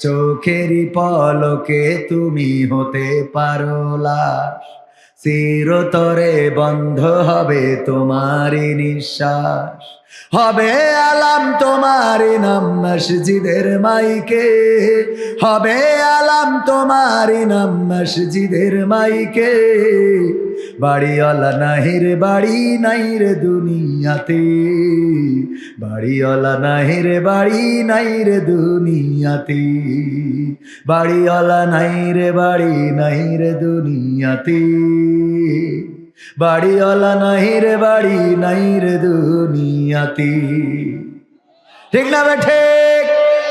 চোখেরই পলকে তুমি হতে পারো লাশ। চিরতরে বন্ধ হবে তোমারই নিঃশ্বাস, হবে আলাম তোমারই নাম মসজিদের মাইকে, হবে আলাম তোমারই নাম মসজিদের মাইকে। বাড়িওয়ালা নাহির বাড়ি নাই রে দুনিয়াতে, বাড়িওয়ালা নাহির বাড়ি নাই রে দুনিয়াতে, বাড়িওয়ালা নাই রে বাড়ি নাই রে দুনিয়াতে, বাড়িওয়ালা নাই রে বাড়ি নাই রে দুনিয়াতে। ঠিক না বেঠে?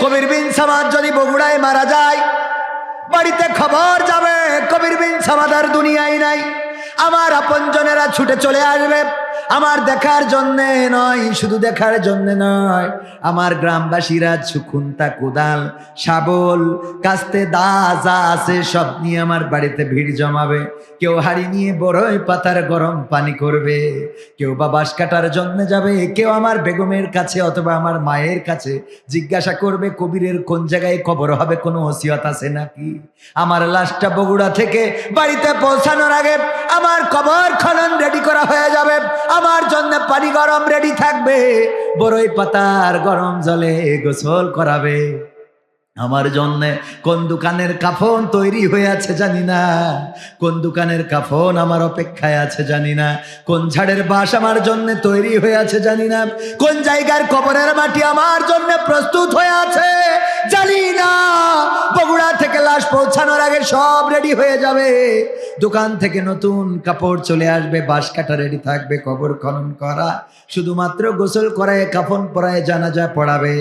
কবির বিন সামাদ যদি বগুড়ায় মারা যায়, বাড়িতে খবর যাবে কবির বিন সামাদ আর দুনিয়ায় নাই। আমার আপনজনেরা ছুটে চলে আসবে, আমার দেখার জন্যে নয়, শুধু দেখার জন্যে নয়, আমার গ্রামবাসীরা খুন্তা কোদাল শাবল কাস্তে দা যা আছে সব নিয়ে আমার বাড়িতে ভিড় জমাবে। কেউ হাড়ি নিয়ে বড়ই পাতার গরম পানি করবে, কেউ বা বাঁশ কাটার জন্য যাবে, কেউ আমার বেগমের কাছে অথবা আমার মায়ের কাছে জিজ্ঞাসা করবে কবিরের কোন জায়গায় কবর হবে, কোনো ওসিয়ত আছে নাকি। আমার লাশটা বগুড়া থেকে বাড়িতে পৌঁছানোর আগে আমার কবর খনন রেডি করা হয়ে যাবে, আমার জন্য পানি গরম রেডি থাকবে, বড়ই পাতার গরম জলে গোসল করাবে। আমার জন্য কোন দোকানের কাফন তৈরি হয়ে আছে জানি না, কোন দোকানের কাফন আমার অপেক্ষায় আছে জানি না, কোন ঝাড়ের বাঁশ আমার জন্য তৈরি হয়ে আছে জানি না, কোন জায়গার কবরের মাটি আমার জন্য প্রস্তুত হয়ে আছে জানি না। বগুড়া থেকে লাশ পৌঁছানোর আগে সব রেডি হয়ে যাবে, দোকান থেকে নতুন কাপড় চলে আসবে, বাঁশ কাটা রেডি থাকবে, কবর খনন করা, শুধুমাত্র গোসল করায় কাফন পরায় জানাজা পড়াবে।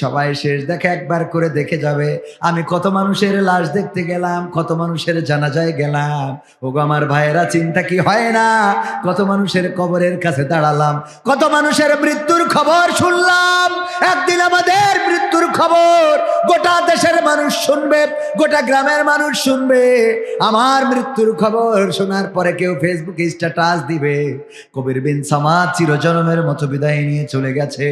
সবাই শেষ দেখা একবার করে দেখে যাবে আমি কত মানুষের লাশ দেখতে গেলাম, কত মানুষের জানাজায় গেলাম। ওগো আমার ভাইয়েরা, চিন্তা কি হয় না? কত মানুষের কবরের কাছে দাঁড়ালাম, কত মানুষের মৃত্যুর খবর শুনলাম। একদিন আমাদের মৃত্যুর খবর গোটা দেশের মানুষ শুনবে, গোটা গ্রামের মানুষ শুনবে। আমার মৃত্যুর খবর শোনার পরে কেউ ফেসবুকে স্ট্যাটাস দিবে, কবির বিন সামাদ চিরজনমের মতো বিদায় নিয়ে চলে গেছে।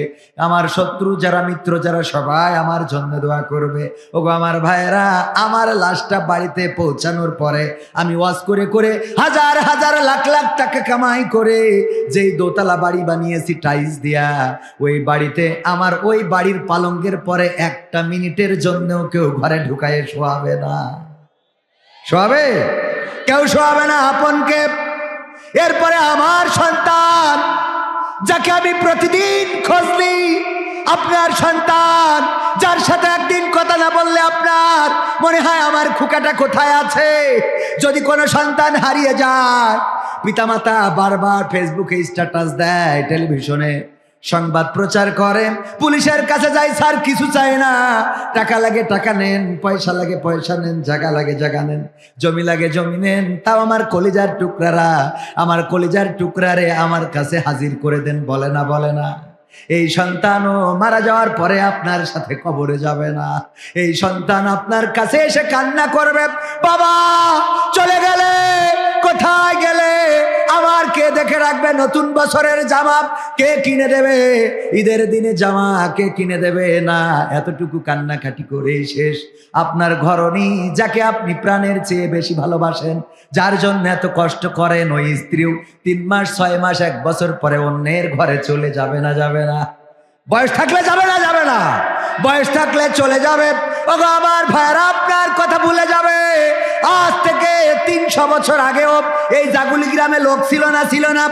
আমার শত্রু যারা, মিত্র যারা, সবাই আমার জন্য দোয়া করবে। ওগো আমার ভাইয়েরা, আমার লাশটা বাড়িতে পৌঁছানোর পরে আমি ওয়াজ করে করে হাজার হাজার লাখ লাখ টাকা কামাই করে যেই দোতলা বাড়ি বানিয়েছি টাইলস দিয়া, ওই বাড়িতে আমার ওই বাড়ির পালঙ্কের পরে একটা মিনিটের জন্যও কেউ ঘরে ঢুকায় শোয়াবে না। শোয়াবে? কেউ শোয়াবে না আপনকে। এরপরে আমার সন্তান, যাকে আমি প্রতিদিন খোঁজ নিই, আপনার সন্তান, যার সাথে একদিন কথা না বললে আপনার মনে হয় আমার খুকাটা কোথায় আছে। যদি কোনো সন্তান হারিয়ে যায়, পিতামাতা বারবার ফেসবুকে স্ট্যাটাস দেয়, টেলিভিশনে সংবাদ প্রচার করেন, পুলিশের কাছে যাই, স্যার কিছু চাই না, টাকা লাগে টাকা নেন, পয়সা লাগে পয়সা নেন, জায়গা লাগে জায়গা নেন, জমি লাগে জমি নেন, তাও আমার কলিজার টুকরারা, আমার কলিজার টুকরারে আমার কাছে হাজির করে দেন। বলে না? বলে না? এই সন্তানও মারা যাওয়ার পরে আপনার সাথে কবরে যাবে না, এই সন্তান আপনার কাছে এসে কান্না করবে, বাবা চলে গেলে, কোথায় গেলে, আমার কে দেখে রাখবে, নতুন বছরের জামা কে কিনে দেবে, ঈদের দিনে জামা কে কিনে দেবে না। এতটুকু কান্নাকাটি করে শেষ। আপনার ঘরণী, যাকে আপনি প্রাণের চেয়ে বেশি ভালোবাসেন, যার জন্য এত কষ্ট করেন, ওই স্ত্রীও 3 মাস 6 মাস 1 বছর পরে অন্যের ঘরে চলে যাবে না? যাবে না? বয়স থাকলে যাবে না? যাবে না? বয়স থাকলে চলে যাবে। ওগো আমার ভাইরা, আপনার কথা ভুলে যাবে। আজ থেকে 300 বছর আগেও এই জাগুলি গ্রামে লোক ছিল না? ছিল না?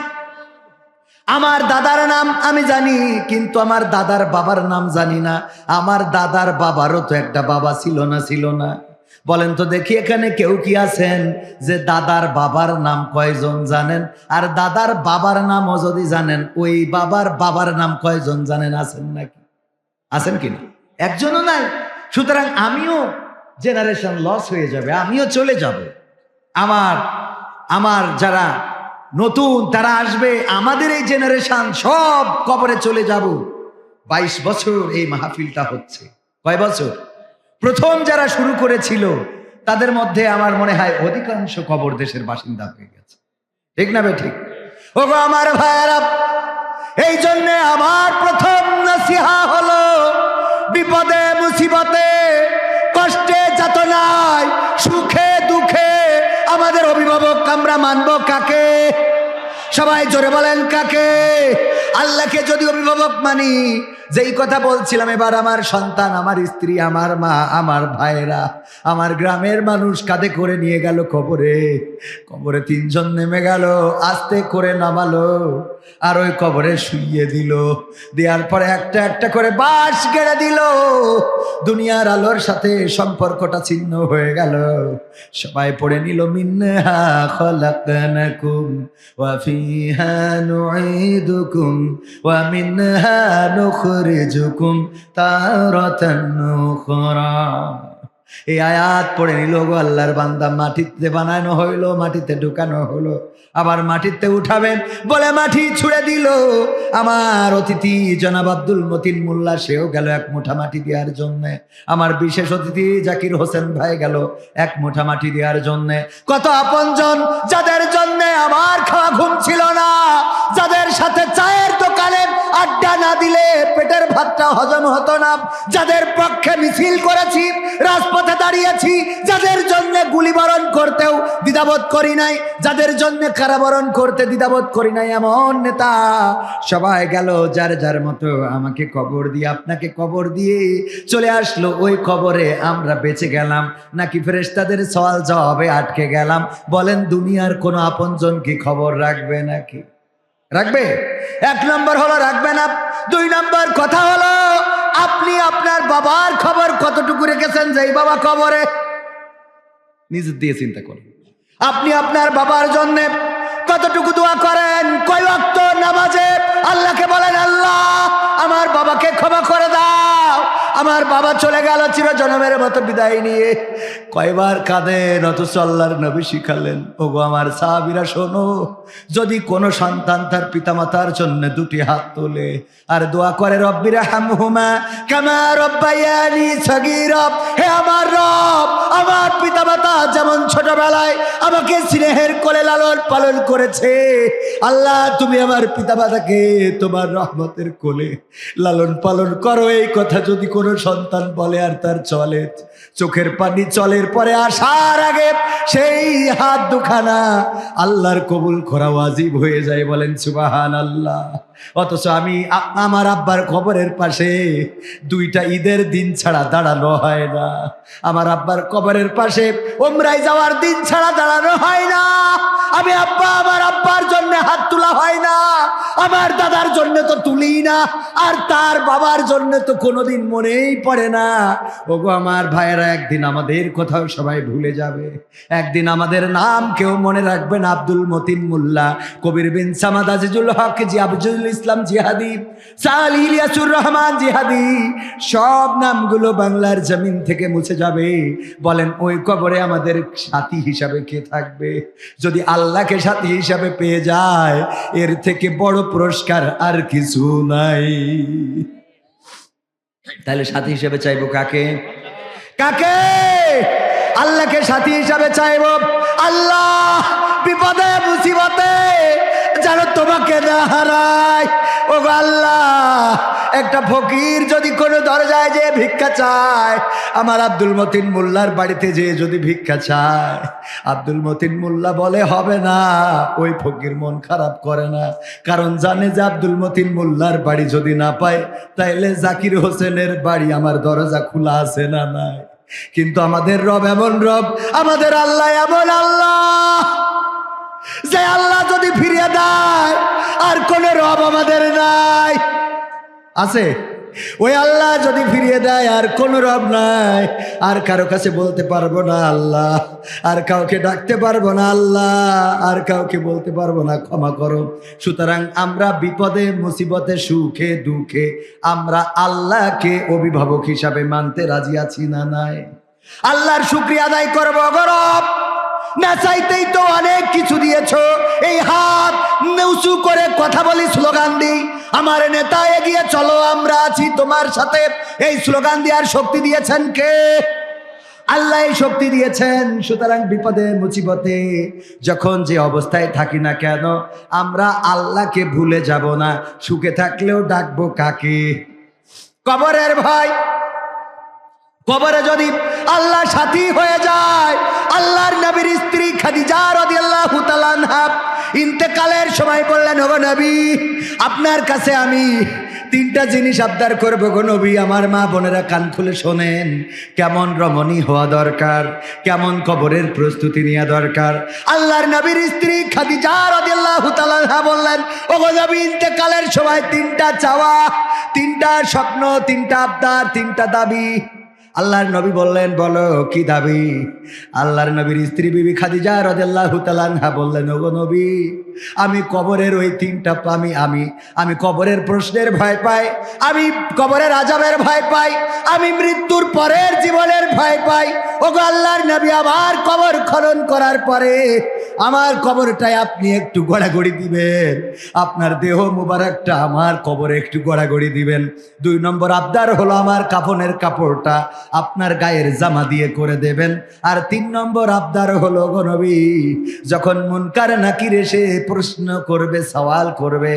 আমার দাদার নাম আমি জানি, কিন্তু আমার দাদার বাবার নাম জানি না। আমার দাদার বাবারও তো একটা বাবা ছিল না? ছিল না? বলেন তো দেখি, এখানে কেউ কি আছেন যে দাদার বাবার নাম কয়জন জানেন? আর দাদার বাবার নামও যদি জানেন, ওই বাবার বাবার নাম কয়জন জানেন? আছেন নাকি? আছেন কিনা? একজনও নাই। সুতরাং আমিও জেনারেশন লস হয়ে যাবে, আমিও চলে যাব। আমার যারা নতুন তারা আসবে, আমাদের এই জেনারেশন সব কবরে চলে যাব। 22 বছর এই মাহফিলটা হচ্ছে। কয় বছর? প্রথম যারা শুরু করেছিল তাদের মধ্যে আমার মনে হয় অধিকাংশ কবর দেশের বাসিন্দা হয়ে গেছে। ঠিক না ভাই? ঠিক। ওগো আমার ভাইয়েরা, এই জন্য আমার প্রথম নসিহা হলো, বিপদে মুসিবতে আমাদের অভিভাবক আমরা মানব কাকে? সবাই জোরে বলেন কাকে? আল্লাহকে যদি অভিভাবক মানি, যেই কথা বলছিলাম, এবার আমার সন্তান, আমার স্ত্রী, আমার মা, আমার ভাইরা, আমার গ্রামের মানুষ কাঁধে করে নিয়ে গেল কবরে। কবরে তিনজন নেমে গেল, আস্তে করে নামালো, আর ওই কবরে শুইয়ে দিল। দেওয়ার পরে একটা একটা করে বাঁশ গেড়ে দিল। দুনিয়ার আলোর সাথে সম্পর্কটা ছিন্ন হয়ে গেল। সবাই পড়ে নিল মিনহা খলাকনাকুম ওয়া ফিহা নুঈদুকুম ওয়া মিনহা নুখরিজুকুম তারাতান উখরা। এই আয়াত পড়ে নিল গো আল্লাহর বান্দা। মাটিতে বানানো হইলো, মাটিতে ঢুকানো হলো, আবার মাটিতে উঠাবেন বলে মাটি ছুঁড়ে দিল। আমার অতিথি জনাব আব্দুল মতিন মোল্লা, সেও গেল এক মুঠা মাটি দেওয়ার জন্যে। আমার বিশেষ অতিথি জাকির হোসেন ভাই গেল এক মুঠা মাটি দেওয়ার জন্যে। কত আপনজন যাদের জন্যে আমার খাওয়া ঘুম ছিল না, যাদের সাথে চায়ের দোকানে আড্ডা না দিলে পেটের ভাতটা হজম হতো না, যাদের পক্ষে মিছিল করেছি, রাজপথে দাঁড়িয়েছি, যাদের জন্য গুলিবরণ করতেও দ্বিধাবোধ করি নাই, যাদের জন্য কারাবরণ করতে দ্বিধাবোধ করি নাই, এমন নেতা সবাই গেল যার যার মতো। আমাকে কবর দিয়ে, আপনাকে কবর দিয়ে চলে আসলো। ওই কবরে আমরা বেঁচে গেলাম নাকি ফেরেশতাদের সওয়াল জবাবে আটকে গেলাম? বলেন, দুনিয়ার কোনো আপনজন কি খবর রাখবে নাকি? রাখবে? এক নম্বর হলো রাখবে না। দুই নম্বর কথা হলো, আপনি আপনার বাবার খবর কতটুকু রেখেছেন যে এই বাবা কবরে? নিজের দিয়ে চিন্তা করেন। আপনি আপনার বাবার জন্য কতটুকু দোয়া করেন? কয় ওয়াক্ত নামাজে আল্লাহকে বলেন, আল্লাহ আমার বাবাকে ক্ষমা করে দাও। আমার বাবা চলে গেল চিরজনমের মতো বিদায় নিয়ে। কয়বার কাঁদেন, অথচ আল্লাহর নবী শিখালেন, ওগো আমার সাহাবীরা শোনো, যদি কোনো সন্তান তার পিতামাতার জন্য দুটি হাত তোলে আর দোয়া করে, রব্বির হামহুমা কামা রব্বায়ানি সগীরা, হে আমার রব, আমার পিতামাতা যেমন ছোটবেলায় আমাকে স্নেহের কোলে লালন পালন করেছে, আল্লাহ তুমি আমার পিতামাতাকে তোমার রহমতের কোলে লালন পালন করো। এই কথা যদি কোনো সন্তান বলে আর তার চলে, চোখের পানি চলের পরে আসার আগে সেই হাত দুখানা আল্লাহর কবুল করা ওয়াজিব হয়ে যায়। বলেন সুবহানাল্লাহ। অথচ আমি আমার আব্বার কবরের পাশে দুইটা ঈদের দিন ছাড়া দাঁড়ানো হয় না। আমার আব্বার কবরের পাশে উমরায় যাওয়ার দিন ছাড়া দাঁড়ানো হয় না। আমি আমার আব্বার জন্য হাত তোলা হয় না, আমার দাদার জন্য তো তুলি না, আর তার বাবার জন্য তো কোনোদিন মনেই পড়ে না। ওগো আমার ভাইয়েরা, একদিন আমাদের কোথাও সবাই ভুলে যাবে, একদিন আমাদের নাম কেউ মনে রাখবে না। আব্দুল মতিন মোল্লা, কবির বিন সামাদ, আজিজুল হক জি, আবজুল ইসলাম জিহাদি, সাল ইলিয়াসুর রহমান জিহাদি, সব নামগুলো বাংলার জমিন থেকে মুছে যাবে। বলেন, ওই কবরে আমাদের সাথী হিসাবে কে থাকবে? যদি আল্লাহকে সাথী হিসাবে পেয়ে যায়, এর থেকে বড় পুরস্কার আর কিছু নাই। তাহলে সাথী হিসাবে চাইবো কাকে? কাকে? আল্লাহকে সাথী হিসাবে চাইবো। আল্লাহ বিপদে মুসিবতে যেন তোমাকে না হারায়। ও আল্লাহ, একটা ফকির যদি কোনো দরজায় যে ভিক্ষা চায়, আমার আব্দুল মতিন মোল্লার বাড়িতে যে যদি ভিক্ষা চায়, আব্দুল মতিন মোল্লা বলে হবে না। ওই ফকির মন খারাপ করে না, কারণ জানে যে আব্দুল মতিন মোল্লার বাড়ি যদি না পায়, তাইলে জাকির হোসেনের বাড়ি আমার দরজা খোলা আছে না নাই। কিন্তু আমাদের রব এমন রব, আমাদের আল্লাহ এমন আল্লাহ, যে আল্লাহ যদি ফিরিয়ে দেয় আর কোন রব আমাদের নাই। আছে? ওই আল্লাহ যদি ফিরিয়ে দেয় আর কোন রব নাই, আর কারো কাছে বলতে পারবো না আল্লাহ, আর কাউকে ডাকতে পারবো না আল্লাহ, আর কাউকে বলতে পারবো না ক্ষমা করো। সুতরাং আমরা বিপদে মুসিবতে সুখে দুঃখে আমরা আল্লাহকে অভিভাবক হিসাবে মানতে রাজি আছি না নাই? আল্লাহর শুকরিয়া আদায় করবো। গরব না চাইতেই তো অনেক কিছু দিয়েছো। এই হাত উঁচু করে কথা বলি, স্লোগান দিই, আমার নেতা এগিয়ে চলো, আমরা আছি তোমার সাথে। এই স্লোগান দেওয়ার শক্তি দিয়েছেন কে? আল্লাহ শক্তি দিয়েছেন। সুতরাং বিপদে মুসিবতে যখন যে অবস্থায় থাকি না কেন, আমরা আল্লাহকে ভুলে যাব না। সুখে থাকলেও ডাকবো কাকে? কবরের ভয়। কবরে যদি আল্লাহ সাথী হয়ে যায়, আল্লাহর নবীর স্ত্রী খাদিজা রাদিয়াল্লাহু তাআলা আনহা ইন্তেকালের সময় বললেন, ওগো নবী, আপনার কাছে আমি তিনটা জিনিস আবদার করবো গো নবী। আমার মা বোনেরা কান খুলে শোনেন, কেমন রমণী হওয়া দরকার, কেমন কবরের প্রস্তুতি নেওয়া দরকার। আল্লাহর নবীর স্ত্রী খাদিজা রাদিয়াল্লাহু তাআলা আনহা বললেন, ওগো নবী, ইন্তেকালের সময় তিনটা চাওয়া, তিনটা স্বপ্ন, তিনটা আবদার, তিনটা দাবি। আল্লাহর নবী বললেন, বলো কি দাবি? আল্লাহর নবীর স্ত্রী বিবি খাদিজা রাদিয়াল্লাহু তাআলা আনহা বললেন, ওগো নবী, আমি কবরের ওই তিনটা আমি কবরের প্রশ্নের ভয় পাই, আমি কবরের আযাবের ভয় পাই, আমি মৃত্যুর পরের জীবনের ভয় পাই। ওগো আল্লাহর নবী, আমার কবর খনন করার পরে আমার কবরটায় আপনি একটু গড়াগড়ি দিবেন, আপনার দেহ মুবারকটা আমার কবরে একটু গড়াগড়ি দিবেন। 2 নম্বর আবদার হলো আমার কাফনের কাপড়টা আপনার গায়ের জামা দিয়ে করে দেবেন। আর 3 নম্বর আবদার হলো, গো নবী, যখন মুনকার নাকির এসে প্রশ্ন করবে, সওয়াল করবে,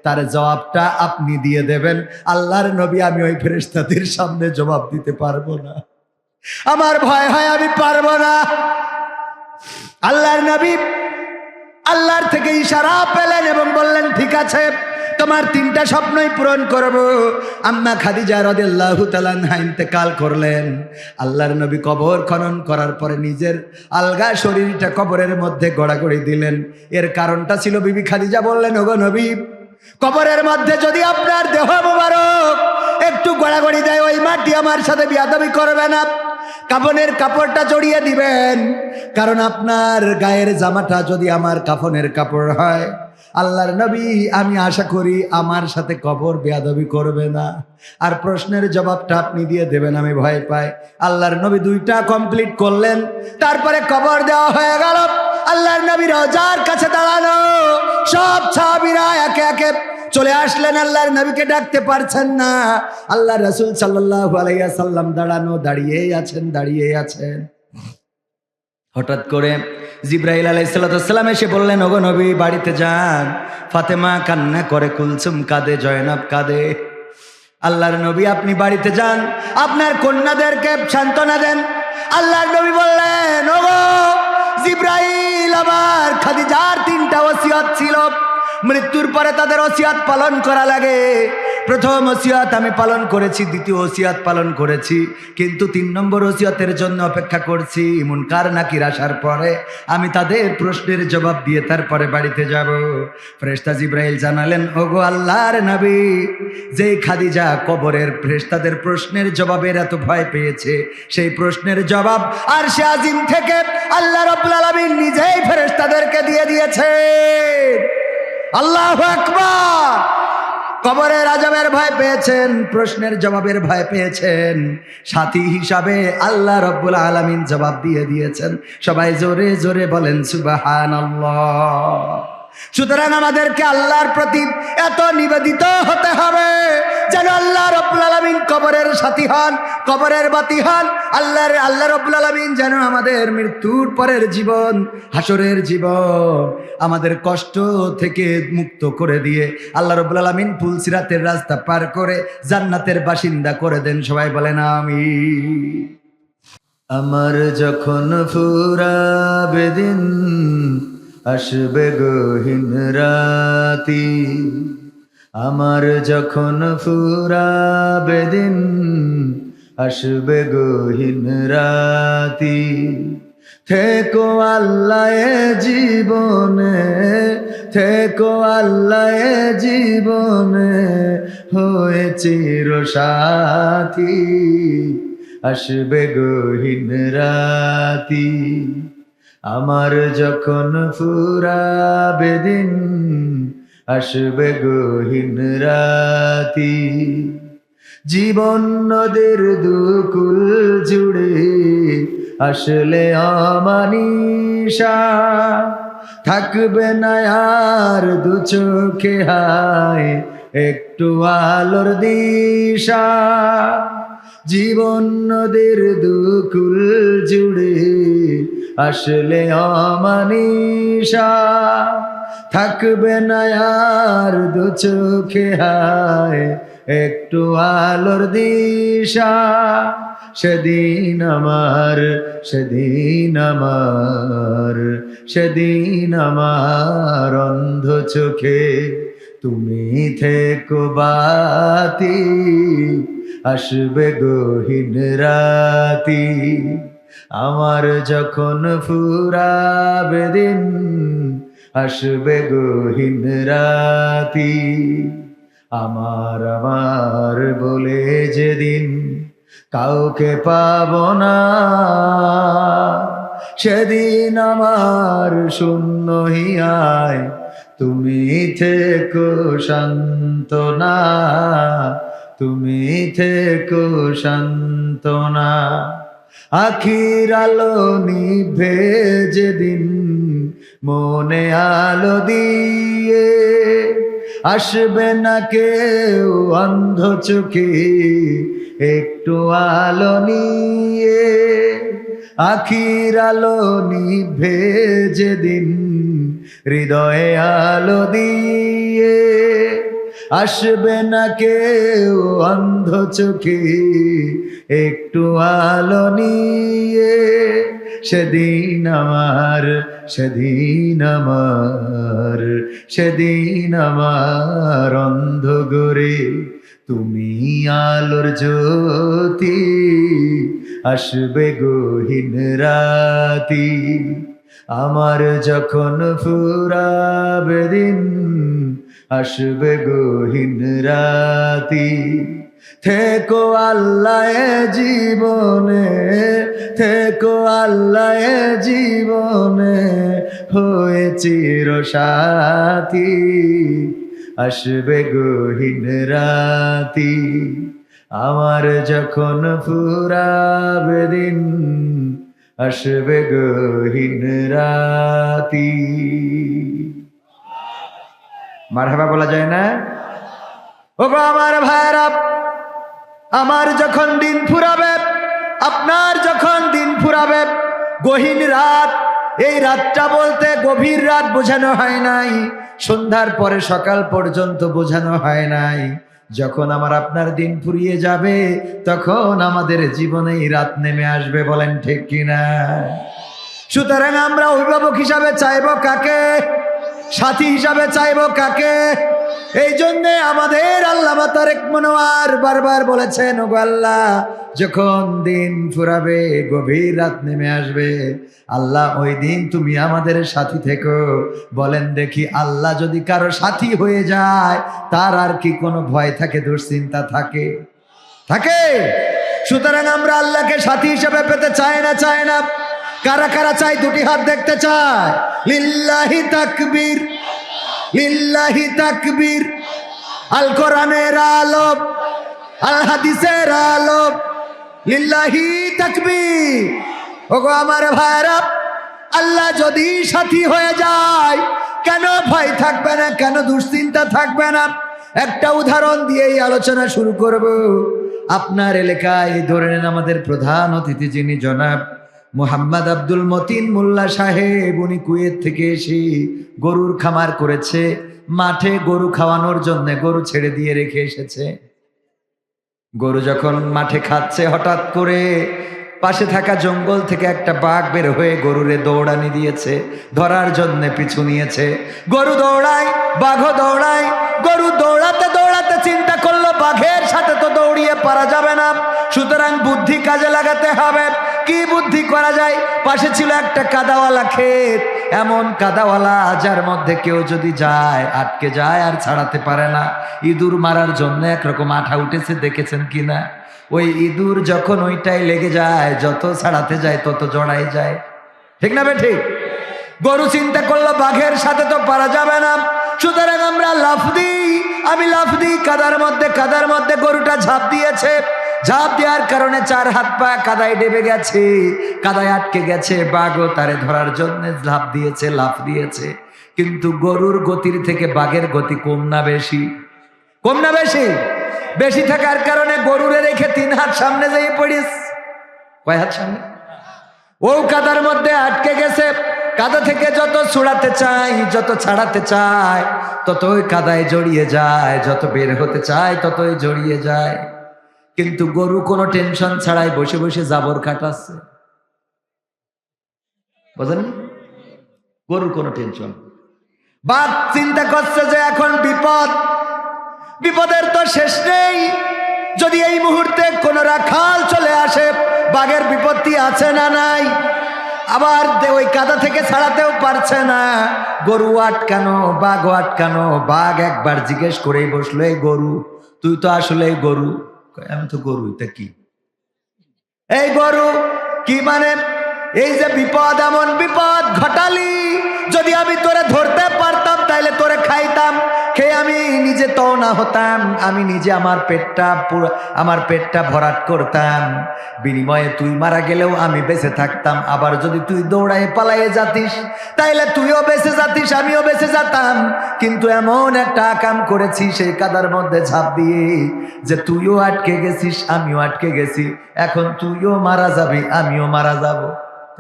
তার জবাবটা আপনি দিয়ে দেবেন। আল্লাহর নবী, আমি ওই ফেরেশতাদের সামনে জবাব দিতে পারবো না, আমার ভয় হয়, আমি পারবো না। আল্লাহর নবী আল্লাহর থেকে ইশারা পেলেন এবং বললেন, ঠিক আছে, তোমার তিনটা স্বপ্নই পূরণ করব। আম্মা খাদিজা রাদিয়াল্লাহু তাআলা আনহা ইন্তেকাল করলেন। আল্লাহর নবী কবর খনন করার পরে নিজের আলগা শরীরটা কবরের মধ্যে গড়াগড়ি দিলেন। এর কারণটা ছিল, বিবি খাদিজা বললেন, ওগো নবী, কবরের মধ্যে যদি আপনার দেহ মুবারক একটু গড়াগড়ি দেয়, ওই মাটি আমার সাথে বিয়াদবি করবে না, কাফনের কাপড়টা জড়িয়ে দিবেন, কারণ আপনার গায়ের জামাটা যদি আমার কাফনের কাপড় হয়, আল্লাহর নবী, আমি আশা করি আমার সাথে কবর বেয়াদবি করবে না, আর প্রশ্নের জবাবটা আপনি দিয়ে দেবেন, আমি ভয় পাই। আল্লাহর নবী 2টা কমপ্লিট করলেন, তারপরে কবর দেওয়া হয়ে গেল। আল্লাহর নবী রওজার কাছে দাঁড়ানো, সব সাহাবীরা একে একে চলে আসলেন। আল্লাহর নবীকে ডাকতে পারছেন না। আল্লাহ রাসূল সাল্লাল্লাহু আলাইহি ওয়াসাল্লাম দাঁড়িয়েই আছেন। হঠাৎ করে জিবরাইল আলাইহিস সালাম এসে বললেন, ওগো নবী, বাড়িতে যান, ফাতেমা কান্না করে, কুলসুম কাঁদে, জয়নব কাঁদে। আল্লাহর নবী, আপনি বাড়িতে যান, আপনার কন্যাদেরকে সান্ত্বনা দেন। আল্লাহর নবী বললেন, ওগো জিবরাইল, আমার খাদিজার 3টা ওসিয়ত ছিল, মৃত্যুর পরে তাদের ওসিয়ত পালন করা লাগে। প্রথম ওসিয়ত আমি পালন করেছি, দ্বিতীয় ওসিয়ত পালন করেছি, কিন্তু 3 নম্বর ওসিয়তের জন্য অপেক্ষা করছি। মুনকার নাকির আসার পরে আমি তাদের প্রশ্নের জবাব দিয়ে তারপরে বাড়িতে যাব। ফেরেশতা জিবরাইল জানালেন, ওগো আল্লাহর নবী, যেই খাদিজা কবরের ফেরেশতাদের প্রশ্নের জবাবের এত ভয় পেয়েছে, সেই প্রশ্নের জবাব আরশে আজিম থেকে আল্লাহ রাব্বুল আলামিন নিজেই ফেরেশতাদেরকে দিয়ে দিয়েছে। আল্লাহু আকবার। কবরের আযাবের ভয় পেয়েছেন, প্রশ্নের জবাবের ভয় পেয়েছেন, সাথী হিসাবে আল্লাহ রাব্বুল আলামিন জবাব দিয়ে দিয়েছেন। সবাই জোরে জোরে বলেন সুবহানাল্লাহ। সুতরাং আমাদেরকে আল্লাহর প্রতি এত নিবেদিত হতে হবে যেন আল্লাহ রাব্বুল আলামিন কবরের সাথী হন, কবরের বাতি হন। আল্লাহ রাব্বুল আলামিন যেন আমাদের মৃত্যুর পরের জীবন, হাসরের জীবন, আমাদের কষ্ট থেকে মুক্ত করে দিয়ে আল্লাহ রাব্বুল আলামিন পুলসিরাতের রাস্তা পার করে জান্নাতের বাসিন্দা করে দেন। সবাই বলেন আমিন। আমার যখন ফুরাবে দিন, আসবে গহীন রাতি, আমার যখন ফুরাবে দিন, আসবে গহীন রাতি, থেকো আল্লাহ জীবনে, থেকো আল্লাহ জীবনে, হয়ে চির সাথী, আসবে গহীন রাতি, আমার যখন ফুরাবে দিন, আসবে গহীন রাতি। জীবন নদীর দুকুল জুড়ে আসলে অমানিশা, থাকবে না আর 2 চোখে হায় একটু আলোর দিশা। জীবন নদীর দুকুল জুড়ে আসলে অমানিশা, থাকবে না আর 2 চোখে হায় একটু আলোর দিশা। সেদিন আমার, সেদিন আমার, সেদিন আমার অন্ধ চোখে তুমি থেকো বাতি, আসবে গহীন রাতি। আমার যখন ফুরাবে দিন, আসবে গহীন রাতি। আমার আমার বলে যেদিন কাউকে পাব না, সেদিন আমার শূন্য হিয়ায় তুমি থেকো সান্ত্বনা, তুমি থেকো সান্ত্বনা। আখির আলো নিভে যেদিন মনে আলো দিয়ে, আসবে না কেউ অন্ধ চোখে একটু আলো নিয়ে। আখির আলো নিভে যেদিন হৃদয়ে আলো দিয়ে, আসবে না কেউ অন্ধ চোখে একটু আলো নিয়ে। সেদিন আমার, সেদিন আমার, সেদিন আমার অন্ধ ঘরে তুমি আলোর জ্যোতি, আসবে গহীন রাতি। আমার যখন ফুরাবে দিন, আসবে গহীন রাতি। থেকো আল্লাহ জীবনে, থেকো আল্লাহ জীবনে হয়ে চির সাথী, আসবে গহীন রাতি। আমার যখন ফুরাবে দিন, আসবে গহীন রাতি। মারহাবা বলা যায় না? ও আমার ভাইরা, আমার যখন দিন ফুরাবে, আপনার যখন দিন ফুরাবে, গহীন রাত, এই রাতটা বলতে গভীর রাত বোঝানো হয় নাই, সন্ধ্যার পরে সকাল পর্যন্ত বোঝানো হয় নাই। যখন আমার আপনার দিন ফুরিয়ে যাবে, তখন আমাদের জীবনে এই রাত নেমে আসবে, বলেন ঠিক কিনা? সুতরাং আমরা অভিভাবক হিসাবে চাইবো কাকে? সাথী হিসাবে চাইবো কাকে? এই জন্যে আমাদের আল্লামা তারেক মনোয়ার বারবার বলেছেন, ওগো আল্লাহ, যখন দিন ফুরাবে, গভীর রাত নেমে আসবে, আল্লাহ ওই দিন তুমি আমাদের সাথী থেকো। বলেন দেখি, আল্লাহ যদি কারো সাথী হয়ে যায়, তার আর কি কোনো ভয় থাকে, দুশ্চিন্তা থাকে? থাকে? সুতরাং আমরা আল্লাহকে সাথী হিসেবে পেতে চাই না? চাই না? কারা কারা চাই? দুটি হাত দেখতে চায়। লিল্লাহি তাকবীর, লিল্লাহি তাকবীর। আল কোরআনের আলো, আল হাদিসের আলো, লিল্লাহি তাকবীর। ওগো আমার ভাইরা, আল্লাহ যদি সাথী হয়ে যায়, কেন ভয় থাকবে না? কেন দুশ্চিন্তা থাকবে না? একটা উদাহরণ দিয়ে এই আলোচনা শুরু করব। আপনার এলাকায় ধরে নেন, আমাদের প্রধান অতিথি যিনি জনাব মোহাম্মদ আব্দুল মতিন মোল্লা সাহেব, উনি কুয়েত থেকে এসে গরুর খামার করেছে। মাঠে গরু খাওয়ানোর জন্য গরু ছেড়ে দিয়ে রেখে এসেছে। গরু যখন মাঠে খাচ্ছে, হঠাৎ করে পাশে থাকা জঙ্গল থেকে একটা বাঘ বের হয়ে গরুরে দৌড়ানি দিয়েছে, ধরার জন্য পিছু নিয়েছে। গরু দৌড়ায়, বাঘও দৌড়ায়। গরু দৌড়াতে দৌড়াতে চিন্তা করলো, বাঘের সাথে তো দৌড়িয়ে পারা যাবে না, সুতরাং বুদ্ধি কাজে লাগাতে হবে। কি বুদ্ধি করা যায়? পাশে ছিল একটা কাদাওয়ালা ক্ষেত, এমন কাদাওয়ালা যার মধ্যে কেউ যদি যায়, আটকে যায় আর ছাড়াতে পারে না। ইঁদুর মারার জন্য একরকম আঠা উঠেছে, দেখেছেন কিনা? ওই ইঁদুর যখন ওইটাই লেগে যায়, যত ছাড়াতে যায় তত জড়াই যায়, ঠিক না ঠিক? গরু চিন্তা করলো, বাঘের সাথে তো পারা যাবে না, সুতরাং আমরা লাফ দিই। আমি লাফ দিই কাদার মধ্যে, কাদার মধ্যে গরুটা ঝাঁপ দিয়েছে। ঝাঁপ দেওয়ার কারণে চার হাত পা কাদায় ডেবে গেছে, কাদায় আটকে গেছে। বাঘও তারে ধরার জন্য ঝাঁপ দিয়েছে, লাফ দিয়েছে। কিন্তু গরুর গতির থেকে বাঘের গতি কম না বেশি? কম না বেশি? বেশি থাকার কারণে গরুরে রেখে 3 হাত সামনে যেয়ে পড়িস। কয় হাত সামনে? ও কাদার মধ্যে আটকে গেছে। কাদা থেকে যত ছুড়াতে চাই, যত ছাড়াতে চায়, ততই কাদায় জড়িয়ে যায়। যত বের হতে চায়, ততই জড়িয়ে যায়। কিন্তু গরু কোনো টেনশন ছাড়াই বসে বসে জাবর কাটাচ্ছে, বুঝলেন? গরুর কোনো টেনশন। বাঘ চিন্তা করছে যে এখন বিপদ, বিপদের তো শেষ নেই। যদি এই মুহূর্তে কোনো রাখাল চলে আসে, বাঘের বিপত্তি আছে না নাই? আবার ওই কাদা থেকে ছাড়াতেও পারছে না, গরু আটকানো, বাঘও আটকানো। বাঘ একবার জিজ্ঞেস করেই বসলো, এই গরু, তুই তো আসলে গরু? আমি তো গরু। তা কি এই গরু কি মানে? এই যে বিপদ, এমন বিপদ ঘটালি, যদি আমি তোরে ধরতে পারতাম তাইলে তোরে খাইতাম, খেয়ে আমি নিজে তো না হতাম, আমি নিজে আমার পেটটা ভরাট করতাম, বিনিময়ে তুই মারা গেলেও আমি বেঁচে থাকতাম। আবার যদি তুই দৌড়ায় পালাইয়ে যাতিস তাইলে তুইও বেঁচে যাতিস, আমিও বেঁচে যেতাম। কিন্তু এমন একটা কাম করেছি সেই কাদার মধ্যে ঝাঁপ দিয়ে, যে তুইও আটকে গেছিস, আমিও আটকে গেছি, এখন তুইও মারা যাবি, আমিও মারা যাব।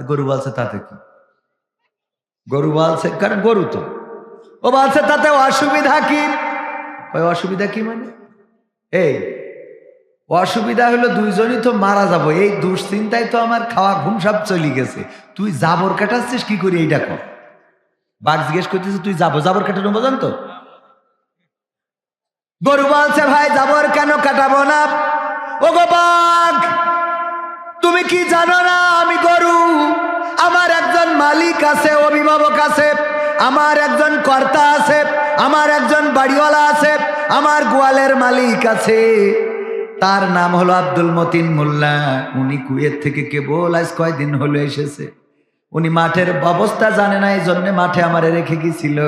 গরু বলছে তাতে কি? গরু বলছে, কারণ গরু তো, ও বলছে তাতে অসুবিধা কি? ওই অসুবিধা কি মানে? এই অসুবিধা হলো দুইজনই তো মারা যাব, এই দুশ্চিন্তায় তো আমার খাওয়া ঘুম সব চলে গেছে, তুই জাবর কাটাচ্ছিস কি করি এইটা কর। বাঘ জিজ্ঞেস করতেছে, তুই জাবর কাটানো বোঝান তো? গরু বলছে, ভাই জাবর কেন কাটাবো না? ও গো বাঘ, তুমি কি জানো না আমি গরু? আমার একজন মালিক আছে, অভিভাবক আছে, আমার একজন কর্তা আছে, আমার একজন বাড়িওয়ালা আছে, আমার গোয়ালের মালিক আছে, তার নাম হলো আব্দুল মতিন মোল্লা। উনি কুয়েত থেকে কেবল আজ কয়দিন হলো এসেছে। উনি মাঠের অবস্থা জানে না, এই জন্য মাঠে আমারে রেখে গেছিল।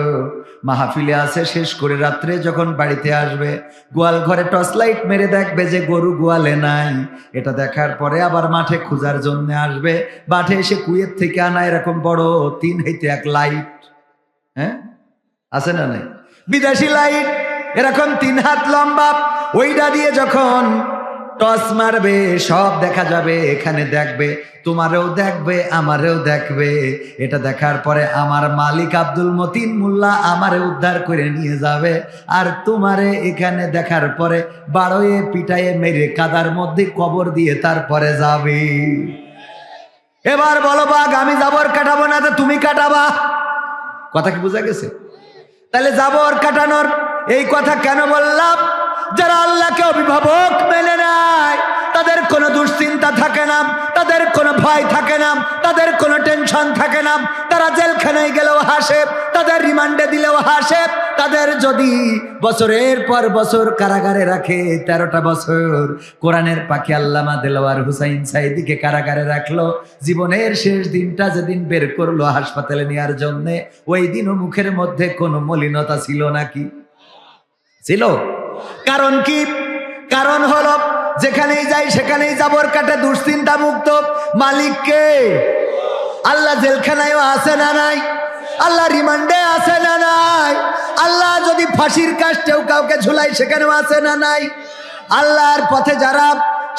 মাহফিলে আছে, শেষ করে রাত্রে যখন বাড়িতে আসবে, গোয়াল ঘরে টর্চ লাইট মেরে দেখবে যে গরু গোয়ালে নাই। এটা দেখার পরে আবার মাঠে খোঁজার জন্য আসবে। মাঠে এসে কুয়েত থেকে আনা এরকম বড় 3 হাতে 1 লাইট, হ্যাঁ আছে না নাই? বিদেশি লাইট এরকম 3 হাত লম্বা, ওইটা দিয়ে যখন টস মারবে সব দেখা যাবে। এখানে দেখবে, তোমারেও দেখবে, আমারেও দেখবে। এটা দেখার পরে আমার মালিক আব্দুল মতিন মোল্লা আমারে উদ্ধার করে নিয়ে যাবে, আর তোমারে এখানে দেখার পরে বাড়য়ে পিটায়ে মেরে কাদার মধ্যে কবর দিয়ে তারপরে যাবে। এবার বলো বাঘ, আমি জাবর কাটাবো না তো তুমি কাটাবা? কথা কি বোঝা গেছে? তাহলে জাবর কাটানোর এই কথা কেন বললাম? যারা আল্লাহকে অভিভাবক মেনে নেয় তাদের কোনো দুশ্চিন্তা থাকে না, তাদের কোনো ভয় থাকে না, তাদের কোনো টেনশন থাকে না। তারা জেলখানায় গেলেও হাসে, তাদের রিমান্ডে দিলেও হাসে। তাদের যদি বছরের পর বছর কারাগারে রাখে, 13টা বছর, কোরআনের পাখি আল্লামা দেলোয়ার হুসাইন সাইদিকে কারাগারে রাখলো, জীবনের শেষ দিনটা যেদিন বের করলো হাসপাতালে নেওয়ার জন্যে, ওই দিনও মুখের মধ্যে কোনো মলিনতা ছিল নাকি? ছিল। কারণ কি? কারণ হলো যেখানেই যাই সেখানেই জাবর কাটে, দুশ্চিন্তা মুক্ত। মালিককে আল্লাহ জেলখানায়ও আছে না নাই? আল্লাহ রিমান্ডে আছে না নাই? আল্লাহ যদি ফাঁসির কাস্টেও কাউকে ঝুলাই সেখানেও আছে না নাই? আল্লাহর পথে যারা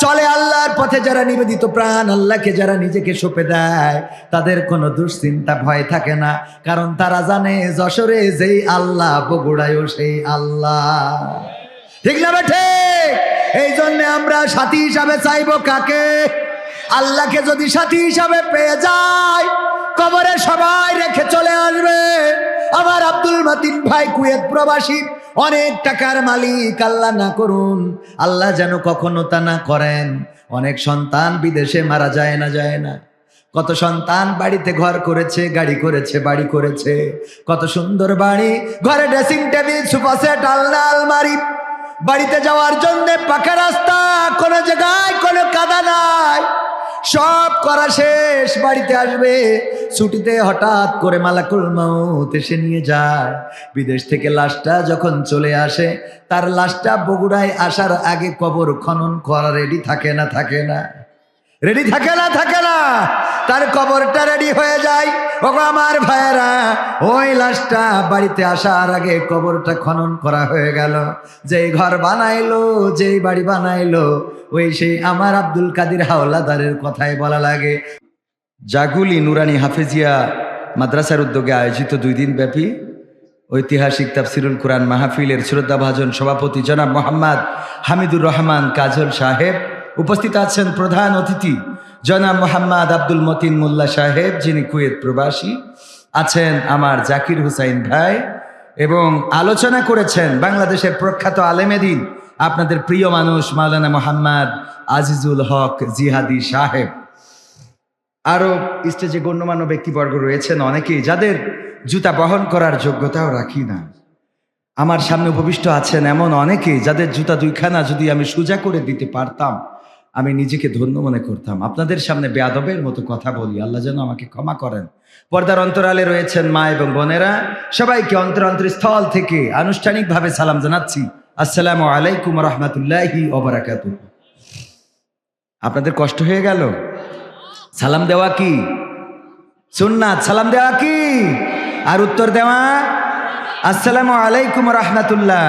চলে, আল্লাহর পথে যারা নিবেদিত প্রাণ, আল্লাহকে যারা নিজেকে সঁপে দেয়, তাদের কোনো দুশ্চিন্তা ভয় থাকে না। কারণ তারা জানে যশোরে যেই আল্লাহ, বগুড়ায়ও সেই আল্লাহ। ঠিক না বেঠে? এই জন্য আমরা সাথী হিসাবে চাইবো কাকে? আল্লাহকে যদি সাথী হিসাবে পেয়ে যায়, কবরে সবাই রেখে চলে আসবে। আমার আব্দুল মতিন ভাই কুয়েত প্রবাসী, অনেক টাকার মালিক, আল্লাহ না করুন, আল্লাহ যেন কখনো তা না করেন। অনেক সন্তান বিদেশে মারা যায় না। কত সন্তান বাড়িতে ঘর করেছে, গাড়ি করেছে, বাড়ি করেছে, কত সুন্দর বাড়ি, ঘরে ড্রেসিং টেবিল, সোফা সেট, আলনা, আলমারি। বাড়িতে যাওয়ার জন্য পাকা রাস্তা, কোনো জায়গায় কোনো কাদা নাই, সব করা শেষ। বাড়িতে আসবে ছুটিতে, হঠাৎ করে মালাকুল মউত এসে নিয়ে যায়। বিদেশ থেকে লাশটা যখন চলে আসে, তার লাশটা বগুড়ায় আসার আগে কবর খনন করা রেডি থাকে না? রেডি থাকে না? তার কবরটা রেডি হয়ে যায়। ওগো আমার ভাইয়েরা, ওই লাশটা বাড়িতে আসার আগে কবরটা খনন করা হয়ে গেল। যেই ঘর বানাইলো, যেই বাড়ি বানাইলো, ওই সেই আমার আব্দুল কাদির হাওলাদারের কথাই বলা লাগে। জাগুলি নুরানি হাফেজিয়া মাদ্রাসার উদ্যোগে আয়োজিত 2 দিন ব্যাপী ঐতিহাসিক তাফসিরুল কুরআন মাহফিলের শ্রদ্ধাভাজন সভাপতি জনাব মোহাম্মদ হামিদুর রহমান কাজল সাহেব, উপস্থিত আছেন প্রধান অতিথি জনাব মোহাম্মদ আব্দুল মতিন মোল্লা সাহেব, যিনি কুয়েত প্রবাসী, আছেন আমার জাকির হুসাইন ভাই, এবং আলোচনা করেছেন বাংলাদেশের প্রখ্যাত আলেমে দ্বীন আপনাদের প্রিয় মানুষ মাওলানা মোহাম্মদ আজিজুল হক জিহাদি সাহেব। আরও স্টেজে গণ্যমান্য ব্যক্তিবর্গ রয়েছেন অনেকেই, যাদের জুতা বহন করার যোগ্যতাও রাখি না। আমার সামনে উপবিষ্ট আছেন এমন অনেকেই, যাদের জুতা দুইখানা যদি আমি সোজা করে দিতে পারতাম আমি নিজেকে ধন্য মনে করতাম। আপনাদের সামনে বেয়াদবের মতো কথা বলি, আল্লাহ যেন আমাকে ক্ষমা করেন। পর্দার অন্তরালে রয়েছেন মা এবং বোনেরা, সবাইকে অন্তরস্থল থেকে আনুষ্ঠানিকভাবে সালাম জানাচ্ছি, আসসালামু আলাইকুম রহমতুল্লাহি ওয়া বারাকাতুহু। আপনাদের কষ্ট হয়ে গেল? সালাম দেওয়া কি সুন্নাত? সালাম দেওয়া কি? আর উত্তর দেওয়া আসসালামু আলাইকুম রহমতুল্লাহ।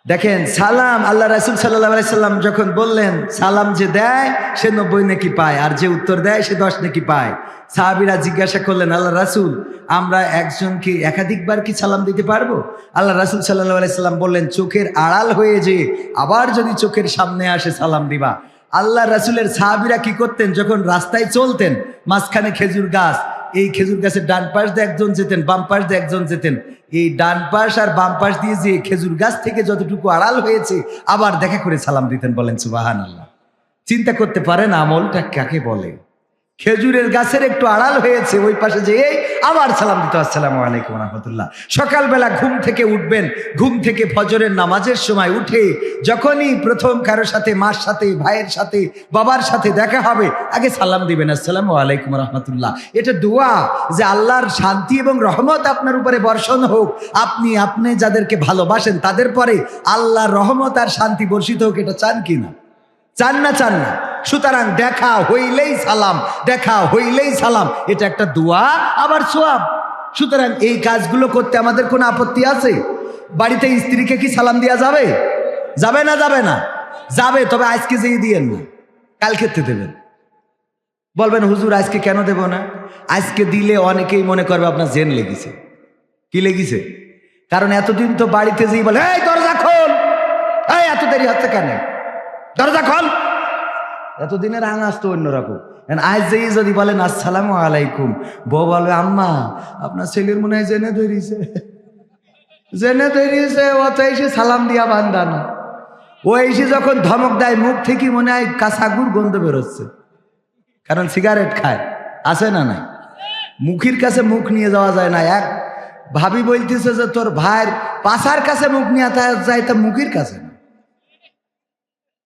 দেখেন, সালাম আল্লাহ রাসূল সাল্লাল্লাহু আলাইহি সাল্লাম যখন বললেন সালাম যে দেয় সে 90 নেকি পায়, আর যে উত্তর দেয় সে 10 নেকি পায়। সাহাবীরা জিজ্ঞাসা করলেন, আল্লাহ রাসূল, আমরা একজনকে একাধিকবার কি সালাম দিতে পারবো? আল্লাহ রাসূল সাল্লাল্লাহু আলাইহি সাল্লাম বললেন, চোখের আড়াল হয়ে যে আবার যদি চোখের সামনে আসে সালাম দিবা। আল্লাহ রাসূলের সাহাবীরা কি করতেন, যখন রাস্তায় চলতেন, মাঝখানে খেজুর গাছ, এই খেজুর গাছের ডান পাশ দিয়ে একজন যেতেন, বাম পাশ দিয়ে একজন যেতেন, এই ডান পাশ আর বাম পাশ দিয়ে যে খেজুর গাছ থেকে যতটুকু আড়াল হয়েছে আবার দেখা করে সালাম দিতেন। বলেন সুবহানাল্লাহ। চিন্তা করতে পারেন আমলটা কাকে বলে? খেজুরের গাছের একটু আড়াল হয়েছে, ওই পাশে যেয়ে আবার সালাম দিত, আসসালামু আলাইকুম রাহমাতুল্লাহ। সকালবেলা ঘুম থেকে উঠবেন, ঘুম থেকে ফজরের নামাজের সময় উঠে যখনই প্রথম কারোর সাথে, মার সাথে, ভাইয়ের সাথে, বাবার সাথে দেখা হবে, আগে সালাম দিবেন, আসসালামু আলাইকুম রাহমাতুল্লাহ। এটা দোয়া যে আল্লাহর শান্তি এবং রহমত আপনার উপরে বর্ষণ হোক। আপনি যাদেরকে ভালোবাসেন তাদের পরে আল্লাহর রহমত আর শান্তি বর্ষিত হোক, এটা চান কি না? চান না? চান না। সুতরাং দেখা হইলেই সালাম, দেখা হইলেই সালাম, এটা একটা দোয়া আবার সওয়াব। সুতরাং এই কাজগুলো করতে আমাদের কোনো আপত্তি আছে? বাড়িতে স্ত্রীকে কি সালাম দেওয়া যাবে? যাবে না? যাবে না? যাবে, তবে আজকে যেই দিয়েন না, কালকে দেবেন। বলবেন হুজুর আজকে কেন দেব না? আজকে দিলে অনেকেই মনে করবে আপনার জেন লেগেছে। কি লেগেছে? কারণ এতদিন তো বাড়িতে যেই বলে, এই দরজা খোল, এই এত দেরি হচ্ছে কেন, দরজা খোল, এতদিনের আঙাজ তো অন্যরকম। আজ যেই যদি বলেন আসসালামু আলাইকুম, বউ বলবে আম্মা আপনার ছেলের মনে হয় জেনে ধরিয়েছে, জেনে ধরিয়েছে, ও তো এসে সালাম দিয়া বান্দা না। ও এসে যখন ধমক দেয় মুখ থেকে মনে হয় কাঁচা গুড় গন্ধ বেরোচ্ছে, কারণ সিগারেট খায়। আছে না নাই? মুখের কাছে মুখ নিয়ে যাওয়া যায় না। এক ভাবি বলতেছে যে তোর ভাইয়ের পাশার কাছে মুখ নিয়ে যায়, তা মুখের কাছে না।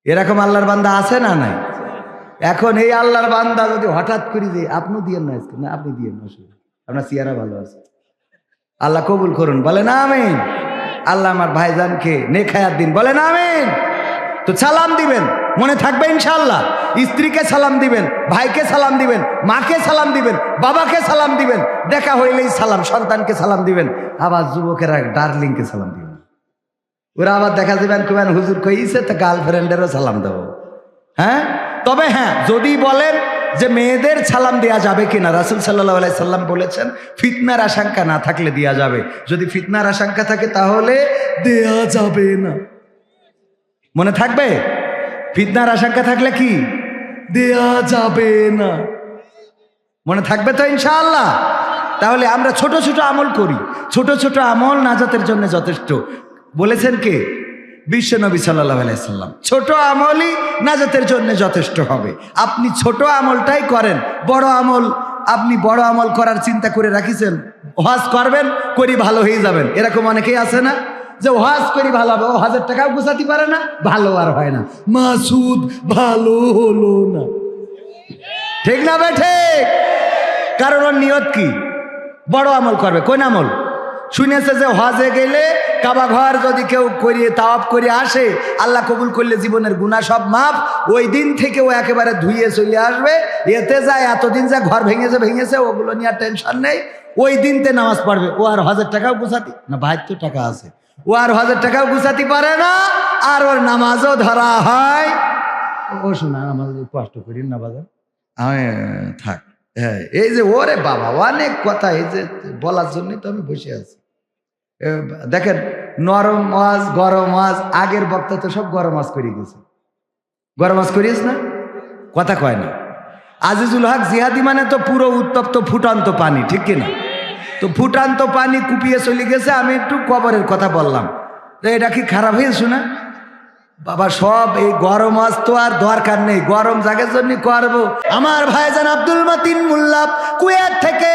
এরকম আল্লাহর বান্দা আছে না নাই? এখন এই আল্লাহর বান্দা যদি হঠাৎ করে দিয়ে আপনি দিয়েন না, না আপনি দিয়েন না, আপনার চেহারা ভালো আছে, আল্লাহ কবুল করুন, বলেন আমিন। আল্লাহ আমার ভাইজানকে নেক হায়াত দিন, বলেন আমিন। তো সালাম দিবেন, মনে থাকবে ইনশাআল্লাহ। স্ত্রীকে সালাম দিবেন, ভাইকে সালাম দিবেন, মাকে সালাম দিবেন, বাবাকে সালাম দিবেন, দেখা হইলেই সালাম, সন্তানকে সালাম দিবেন, আবার যুবকেরা ডার্লিংকে সালাম দিবেন। ওরা আবার দেখা যাবেন কবেন হুজুর কইছে তো গার্লফ্রেন্ডেরও সালাম দেবো। হ্যাঁ, তবে হ্যাঁ, যদি বলেন যে মেয়েদের সালাম দেওয়া যাবে কিনা, রাসূল সাল্লাল্লাহু আলাইহি সাল্লাম বলেছেন ফিতনার আশঙ্কা না থাকলে দেওয়া যাবে। যদি ফিতনার আশঙ্কা থাকে তাহলে দেয়া যাবে না। মনে থাকবে? ফিতনার আশঙ্কা থাকলে কি দেয়া যাবে না, মনে থাকবে তো ইনশাআল্লাহ। তাহলে আমরা ছোট ছোট আমল করি, ছোট ছোট আমল নাজাতের জন্য যথেষ্ট। বলেছেন কে? বিশ্ব নবী সাল্লাল্লাহু আলাইহি সাল্লাম। ছোট আমলই নাজাতের জন্য যথেষ্ট হবে। আপনি ছোট আমলটাই করেন, বড় আমল আপনি বড় আমল করার চিন্তা করে রাখিছেন, হজ করবেন, করি ভালো হয়ে যাবেন। এরকম অনেকেই আছে না, যে হজ করি ভালো হবে, ও 1000 টাকাও গুছাতে পারে না, ভালো আর হয় না, মাসুদ ভালো হলো না। ঠিক না বেঠে? কারণ ওর নিয়ত কি? বড় আমল করবে। কোন আমল? শুনেছে যে হজে গেলে কাবা ঘর যদি কেউ করিয়ে তাওয়াফ করে আসে, আল্লাহ কবুল করলে জীবনের গুনাহ সব মাফ। ওই দিন থেকে ও একেবারে ধুইয়ে চলে আসবে। এতে যায় এতদিন যা ঘর ভেঙেছে ওগুলো নিয়ে আর টেনশন নেই। ওই দিনতে নামাজ পড়বে। ও আর 1000 টাকাও গুছাতি না, 72 টাকা আছে, ও আর 1000 টাকাও গুছাতে পারে না, আর ওর নামাজও ধরা হয়। ও শোনা, আমাদের কষ্ট করি না বাজার, আমি থাক, হ্যাঁ, এই যে ওরে বাবা অনেক কথা এই যে বলার জন্যই তো আমি বসে আছি। দেখেন, নরম ওয়াজ গরম ওয়াজ, আগের বক্তা তো সব গরম ওয়াজ করে গেছে। গরম ওয়াজ করিস না, কথা কয় না। আজিজুল হক জিহাদি মানে তো পুরো উত্তপ্ত ফুটান্ত পানি, ঠিক কিনা? তো ফুটান্ত পানি কুপিয়ে চলে গেছে, আমি একটু কবরের কথা বললাম, তো এটা কি খারাপ হয়েছে না বাবা? সব এই গরম ওয়াজ তো আর দরকার নেই, গরম জাগের জন্য করবো। আমার ভাইজান আব্দুল মতিন মোল্লা কুয়েত থেকে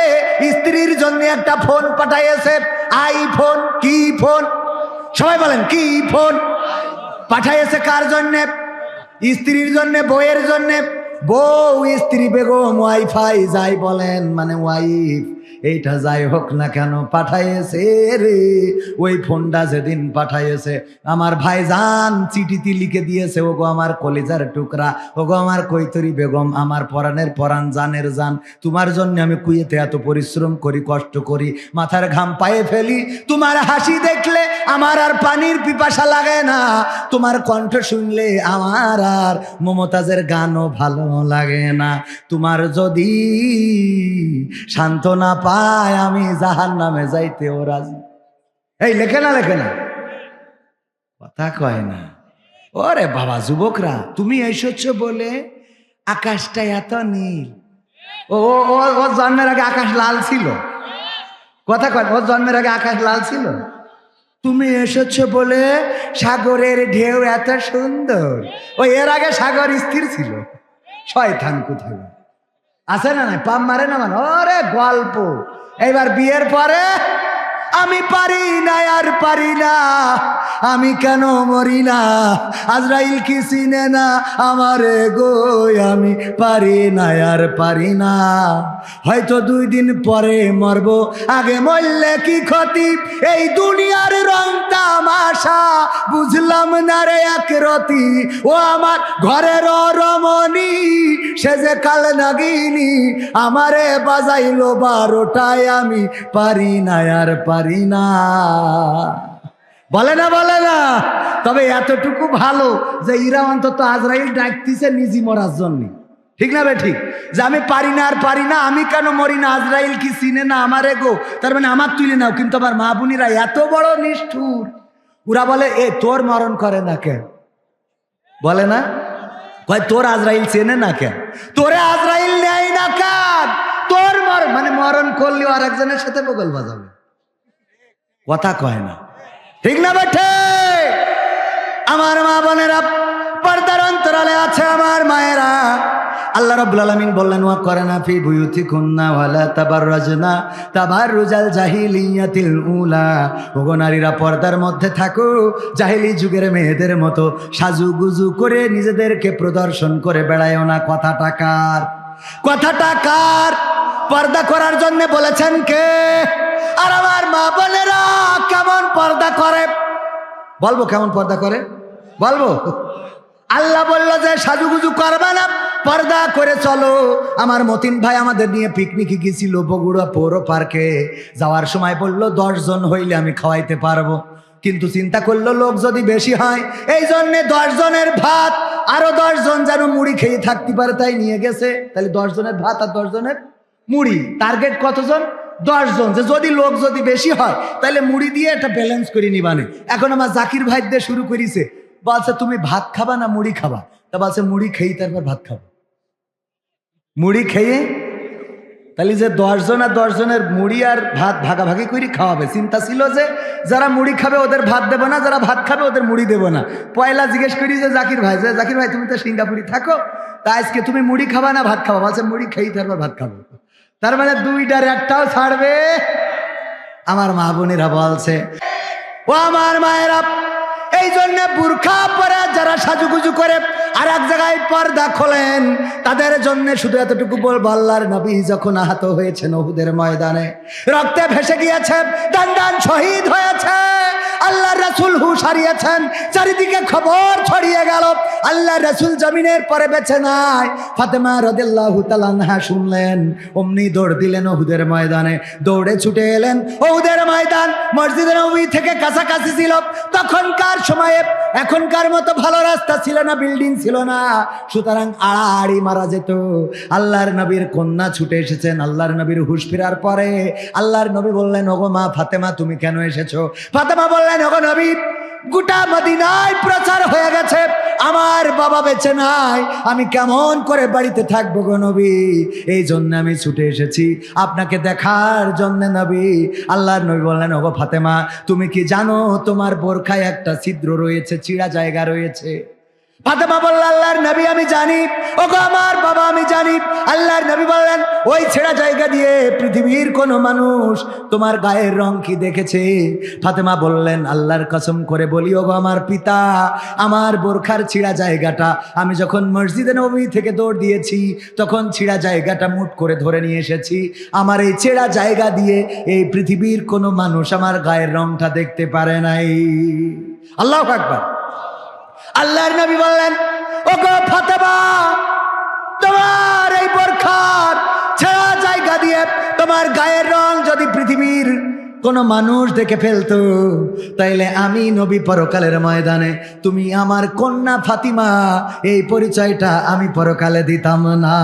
স্ত্রীর জন্য একটা ফোন পাঠাইছে, আইফোন। কি ফোন? সবাই বলেন কি ফোন পাঠাইছে? কার জন্য? স্ত্রীর জন্য, বউয়ের জন্য। বউ, স্ত্রী, বেগম, ওয়াইফাই যাই বলেন, মানে ওয়াইফ, এইটা যাই হোক না কেন পাঠাইছে রে। ওই ফোনটা যেদিন পাঠাইছে আমার ভাইজান চিঠিতে লিখে দিয়েছে, ওগো আমার কলিজার টুকরা, ওগো আমার কৈতরি বেগম, আমার পরাণের পরাণ, জানের জান, তোমার জন্য আমি কুয়েতে এত পরিশ্রম করি, কষ্ট করি, মাথার ঘাম পায়ে ফেলি। তোমার হাসি দেখলে আমার আর পানির পিপাসা লাগে না, তোমার কণ্ঠ শুনলে আমার আর মমতাজের গানও ভালো লাগে না। তোমার যদি সান্ত্বনা পায় আমি জাহান্নামে যাইতেও রাজি। এই লেখে না, লেখে না, কথা কয় না। ওরে বাবা যুবকরা, তুমি এসেছো বলে আকাশটা এত নীল। ও ও ও জন্মের আগে আকাশ লাল ছিল, কথা কয়, ওর জন্মের আগে আকাশ লাল ছিল। তুমি এসেছো বলে সাগরের ঢেউ এত সুন্দর। ও এর আগে সাগর স্থির ছিল। শয়তান কোথায় আছে না? নাই পাম মারে না মানে, ওরে গল্প। এইবার বিয়ের পরে আমি পারি না, আর পারি না, আমি কেন মরি না, আজরাইল কি চিনে না আমারে গো, আমি পারি না, আর পারি না। হয়তো 2 দিন পরে মরব, আগে মরলে কি ক্ষতি, এই দুনিয়ার রং তামাশা বুঝলাম না রে এক রতি। ও আমার ঘরের রমণী, সে যে কাল নাগিনী, আমারে বাজাইলো 12টায়, আমি পারি না, আর পারি না। বলে না, বলে না? তবে এতটুকু ভালো যে ইরা অন্তত আজরাইল ডাকতেছে নিজি মরার জন্য, ঠিক না বে ঠিক? যে আমি পারি না, আর পারি না, আমি কেন মরি না, আজরাইল কি চিনে না আমারে গো, তার মানে আমার তুলে নাও। কিন্তু আমার মা বোনিরা এত বড় নিষ্ঠুর, ওরা বলে এ তোর মরণ করে না কেন? বলে না, কয় তোর আজরাইল চেনে না কেন, তোরে আজরাইল নেয় না কেন, তোর মানে মরণ করলেও আর একজনের সাথে বগল বাজাবে, কথা কয় না, ঠিক না বেঠে? আমার মা বোনেরা, পর্দার অন্তরালে আছে আমার মায়েরা, আল্লাহ রাব্বুল আলামিন বললেন ওয়া করানা ফি বুয়ুতিকুন্না ওয়ালা তাবাররাজনা তাবাররুজাল জাহিলিয়াতিল উলা। ওগো নারীরা, পর্দার মধ্যে থাকো, জাহিলি যুগের মেয়েদের মতো সাজুগুজু করে নিজেদেরকে প্রদর্শন করে বেড়ায়ও না। কথাটা কার? কথাটা কার? পর্দা করার জন্য বলেছেন কে? আর আমার মা বোনেরা কেমন পর্দা করে বলবো? কেমন পর্দা করে বলবো? আল্লাহ বললো যে সাজুগুজু করবে না, পর্দা করে চলো। আমার মতিন ভাই আমাদের নিয়ে পিকনিকে গেছিল বগুড়া পৌর পার্কে। যাওয়ার সময় বললো 10 জন হইলে আমি খাওয়াইতে পারবো, কিন্তু চিন্তা করলো লোক যদি বেশি হয়, এই জন্যে 10 জনের ভাত, আরো 10 জন যেন মুড়ি খেয়ে থাকতে পারে, তাই নিয়ে গেছে। তাহলে 10 জনের ভাত আর 10 জনের মুড়ি, টার্গেট কতজন? 10 জন। যে যদি লোক যদি বেশি হয় তাহলে মুড়ি দিয়ে একটা ব্যালেন্স করে নিবানে। এখন আমার জাকির ভাই দিয়ে শুরু করেছে, বলছে তুমি ভাত খাবা না মুড়ি খাবা? তা বলছে মুড়ি খেয়ে তারপর ভাত খাবো। মুড়ি খেয়ে তাহলে যে 10 জন আর 10 জনের মুড়ি আর ভাত ভাগাভাগি করে খাওয়াবে। চিন্তা ছিল যে যারা মুড়ি খাবে ওদের ভাত দেবো না, যারা ভাত খাবে ওদের মুড়ি দেবো না। পয়লা জিজ্ঞেস করি যে জাকির ভাই, যে জাকির ভাই তুমি তো সিঙ্গাপুরি থাকো, তা আজকে তুমি মুড়ি খাবা না ভাত খাবা? বলছে মুড়ি খেয়ে তারপর ভাত খাবো। তার মানে 2টার একটাও ছাড়বে। আমার মা বোনেরা বলছে, ও আমার মায়েরা, এই জন্য বুরখা পরে যারা সাজুগুজু করে আর এক জায়গায় পর্দা খোলেন, তাদের জন্য শুধু এতটুকু বলবো, আল্লাহর নবী যখন আহত হয়েছেন উহুদের ময়দানে, রক্তে ভেসে গিয়েছে, দান দান শহীদ হয়েছে, আল্লাহ রাসূল হুঁশ হারিয়েছেন, চারিদিকে খবর ছড়িয়ে গেল আল্লাহ রাসূল জমিনের পরে বেঁচে নাই। ফাতেমা রাদিয়াল্লাহু তাআলা আনহা শুনলেন, অমনি দৌড় দিলেন উহুদের ময়দানে, দৌড়ে ছুটে এলেন। উহুদের ময়দান মসজিদে নববী থেকে কাছাকাছি ছিল। তখনকার সময়ে এখনকার মতো ভালো রাস্তা ছিল না, বিল্ডিং ছিল না, সুতরাং আড়াআড়ি মারা যেত। আল্লাহর নবীর কন্যা ছুটে এসেছেন। আল্লাহর নবীর হুঁশ ফেরার পরে আল্লাহর নবী বললেন, ওগো মা ফাতেমা, তুমি কেন এসেছো? ফাতেমা বললেন, ওগো নবী, গোটা মদিনায় প্রচার হয়ে গেছে আমার বাবা বেঁচে নাই, আমি কেমন করে বাড়িতে থাকবো গো নবী, এই জন্য আমি ছুটে এসেছি আপনাকে দেখার জন্য নবী। আল্লাহর নবী বললেন, ওগো ফাতেমা, তুমি কি জানো তোমার বোরখায় একটা ছিদ্র রয়েছে, চিড়া জায়গা রয়েছে? ফাতেমা বলল, আল্লাহর নবী আমি জানি। ওগো আমার বাবা, আমি জানি। আল্লাহর নবী বললেন, ওই ছেঁড়া জায়গা দিয়ে পৃথিবীর কোনো মানুষ তোমার গায়ের রং কি দেখেছে? ফাতেমা বললেন, আল্লাহর কসম করে বলি ওগো আমার পিতা, আমার বোরখার ছিঁড়া জায়গাটা আমি যখন মসজিদে নববী থেকে দৌড় দিয়েছি তখন ছিঁড়া জায়গাটা মুঠ করে ধরে নিয়ে এসেছি। আমার এই ছেঁড়া জায়গা দিয়ে এই পৃথিবীর কোনো মানুষ আমার গায়ের রংটা দেখতে পারে নাই। আল্লাহু আকবার। আল্লাহর নবী বললেন, ওগো ফাতেমা, তোমার এই বোরখার ছেঁড়া জায়গা দিয়ে তোমার গায়ের রং যদি পৃথিবীর কোন মানুষ দেখে ফেলতো, তাইলে আমি নবী পরকালের ময়দানে তুমি আমার কন্যা ফাতিমা, এই পরিচয়টা আমি পরকালে দিতাম না।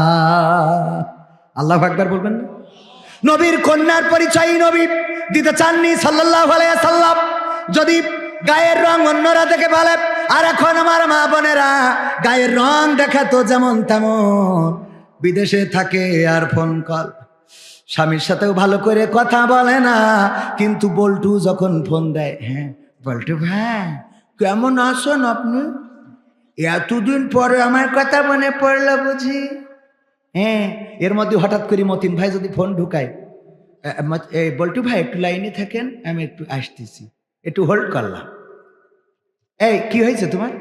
আল্লাহু আকবার বলবেন না? নবীর কন্যার পরিচয় নবী দিতে চাননি সাল্লাল্লাহু আলাইহি ওয়াসাল্লাম। যদি গায়ের রং অন্যরা দেখে বলে, আর এখন আমার মা বোনেরা গায়ের রং দেখাতো যেমন তেমন, বিদেশে থাকে আর ফোন কল, স্বামীর সাথেও ভালো করে কথা বলে না, কিন্তু বল্টু যখন ফোন দেয়, হ্যাঁ বল্টু ভাই কেমন আছেন আপনি, এতদিন পরে আমার কথা মনে পড়লো বুঝি। হ্যাঁ, এর মধ্যে হঠাৎ করে মতিন ভাই যদি ফোন ঢুকায়, বল্টু ভাই একটু লাইনে থাকেন, আমি একটু আসতেছি, একটু হোল্ড করলাম। এই কি হয়েছে তোমার?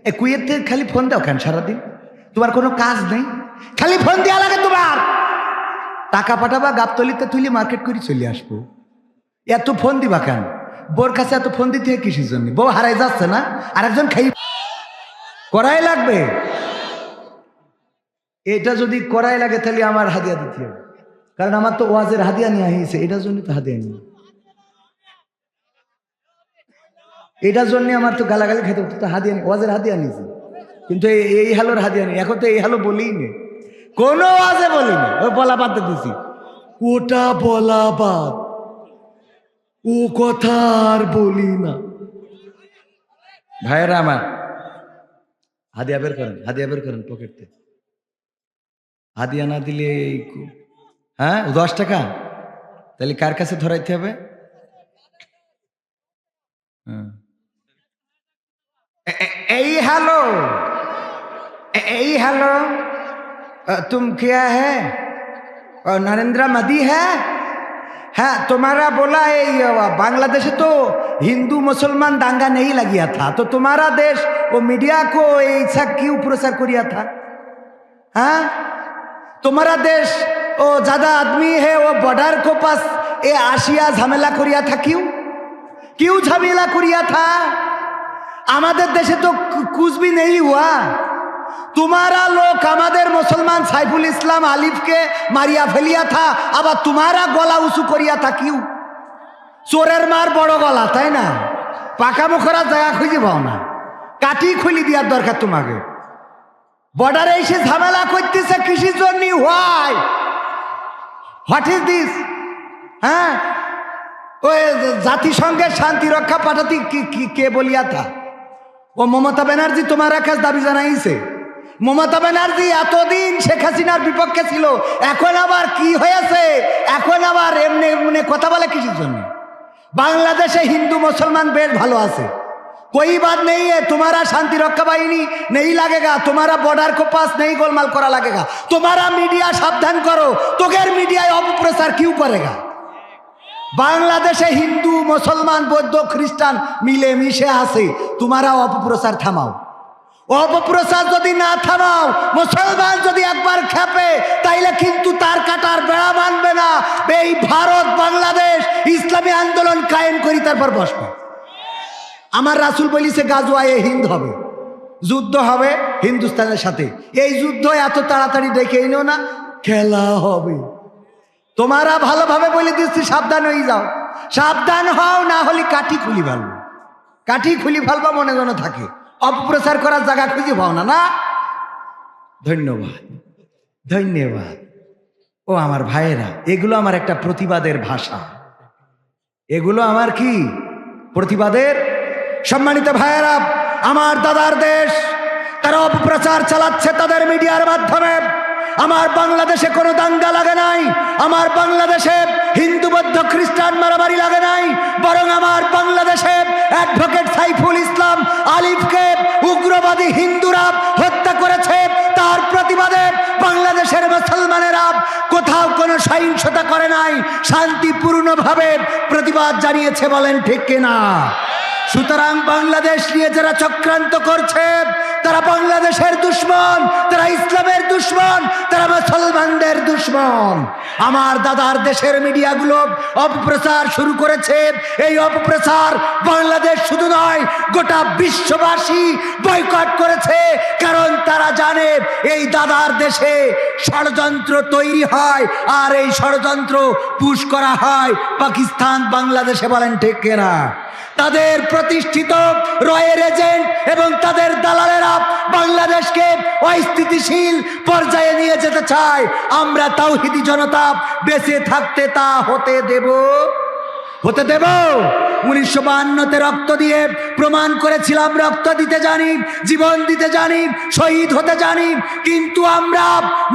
এই কুয়েত থেকে খালি ফোন দাও কেন সারাদিন? তোমার কোনো কাজ নেই, খালি ফোন দেওয়া লাগে তোমার। টাকা পাঠাবা, গাবতলিতে তুলি মার্কেট করে চলে আসবো, এত ফোন দিবা কেন? বোর কাছে এত ফোন দিতে হয় কিসের জন্য? বউ হারাই যাচ্ছে না, আর একজন খাই করাই লাগবে। এটা যদি করাই লাগে তাহলে আমার হাদিয়া দিতে হবে, কারণ আমার তো ওয়াজের হাদিয়া নিয়ে আসছে, এটার জন্য তো হাদিয়া নিয়ে, এটার জন্য আমার তো গালাগালি খেতে হতো, তো হাদিয়া নিয়ে ওয়াজের হাদিয়া নিয়েছি, কিন্তু এই হালোর হাদিয়া নেই। এখন তো এই হালো বলেই নেই, কোনো ওয়াজে বলিনি, ও বলা বাদ দিছি, ওটা বলা বাদ, ও কথা আর বলি না। ভাইয়েরা আমার, হাদিয়া বের করেন, হাদিয়া বের করেন পকেট থেকে। হাদিয়া না দিলে হ্যাঁ 10 টাকা, তাহলে কার কাছে ধরাইতে হবে? এই হ্যালো, এই হ্যালো, तुम क्या है? नरेंद्र मोदी है? हाँ, तुम्हारा बोला है बांग्लादेश तो हिंदू मुसलमान दांगा नहीं लगिया था, तो तुम्हारा देश वो मीडिया को ऐसा क्यों प्रचार किया था? हाँ, तुम्हारा देश वो ज्यादा आदमी है, वो बॉर्डर को पास ये आशिया झमेला करिया था, क्यों झमेला करिया था? हमारे देश तो कुछ भी नहीं हुआ। तुम्हारा लोग हमारे मुसलमान साइफुल इस्लाम आलिफ के मारिया फेलिया था, अब तुम्हारा गला उঁচু करिया था, क्यों? चोरेर मार बड़ गला, ताई ना? पाका मुखरा जगह खुঁজে পাও না, কাটি খুলি দেওয়ার দরকার তোমাকে। বর্ডারে এসে ঝামেলা করতেছে কিসের জন্য? Why, what is this? হ্যাঁ, ওই জাতিসংঘের শান্তি রক্ষা পাঠাতে কে বলিয়া থা? ও মমতা ব্যানার্জি তোমার কাছে দাবি জানাইছে। মমতা ব্যানার্জি এতদিন শেখ হাসিনার বিপক্ষে ছিল, এখন আবার কি হয়েছে? এখন আবার এমনি এমনি কথা বলে কিসের জন্য? বাংলাদেশে হিন্দু মুসলমান বেশ ভালো আছে, कोई बात नहीं है, तुम्हारा शांति रक्षा बाहिनी नहीं लगेगा, तुम्हारा बॉर्डर को पास नहीं गोलमाल करा लगेगा, तुम्हारा मीडिया सावधान करो, तो गैर मीडिया अपप्रचार क्यों करेगा? बांग्लादेशे हिंदू मुसलमान बौद्ध ख्रिस्टान मिले मिशे आसे, तुम्हारा अपप्रचार थामाओ। अपप्रचार यदि ना थामाओ, मुसलमान यदि एक बार खेपे ताइले किन्तु तार काटार बेड़ा मानबे ना। এই ভারত বাংলাদেশ ইসলামী আন্দোলন কায়েম করি, তারপর বসবে। আমার রাসূল বলিছে গাজওয়ায়ে হিন্দ হবে, যুদ্ধ হবে হিন্দুস্তানের সাথে। এই যুদ্ধ এত তাড়াতাড়ি ডেকে এনো না, খেলা হবে। তোমারা ভালোভাবে বলে দিচ্ছি, সাবধান হয়ে যাও, সাবধান হও, না হলে কাঠি খুলি ফেলবো, কাঠি খুলি ফেলবো মনে যেন থাকে। অপপ্রচার করার জায়গা খুঁজে পাও না। না, ধন্যবাদ ধন্যবাদ। ও আমার ভাইয়েরা, এগুলো আমার একটা প্রতিবাদের ভাষা, এগুলো আমার কি প্রতিবাদের। সম্মানিত ভাইয়েরা, আমার দাদার দেশ, তারা অপপ্রচার চালাচ্ছে তাদের মিডিয়ার মাধ্যমে। আমার বাংলাদেশে কোনো দাঙ্গা লাগে নাই, আমার বাংলাদেশে হিন্দু বৌদ্ধ খ্রিস্টান মারামারি লাগে নাই, বরং আমার বাংলাদেশে অ্যাডভোকেট সাইফুল ইসলাম আলিফকে উগ্রবাদী হিন্দুরা হত্যা করেছে। তার প্রতিবাদে বাংলাদেশের মুসলমানেরা কোথাও কোনো সহিংসতা করে নাই, শান্তিপূর্ণভাবে প্রতিবাদ জানিয়েছে। বলেন ঠিক কিনা? সুতরাং বাংলাদেশ নিয়ে যারা চক্রান্ত করছে, তারা বাংলাদেশের দুশ্মন, তারা ইসলামের দুশ্মন, তারা মুসলমানদের দুশ্মন। আমার দাদার দেশের মিডিয়াগুলো অপপ্রচার শুরু করেছে। এই অপপ্রচার বাংলাদেশ শুধু নয়, গোটা বিশ্ববাসী বয়কট করেছে, কারণ তারা জানে এই দাদার দেশে ষড়যন্ত্র তৈরি হয়, আর এই ষড়যন্ত্র পুশ করা হয় পাকিস্তান বাংলাদেশে। বলেন ঠিক কিনা? তাদের প্রতিষ্ঠিত রয়ের এজেন্ট এবং তাদের দালালেরা বাংলাদেশকে অস্থিতিশীল পর্যায়ে নিয়ে যেতে চায়। আমরা তাওহীদি জনতা বেঁচে থাকতে তা হতে দেব? 1952-তে রক্ত দিয়ে প্রমাণ করেছিলাম, রক্ত দিতে জানি, জীবন দিতে জানি, শহীদ হতে জানি, কিন্তু আমরা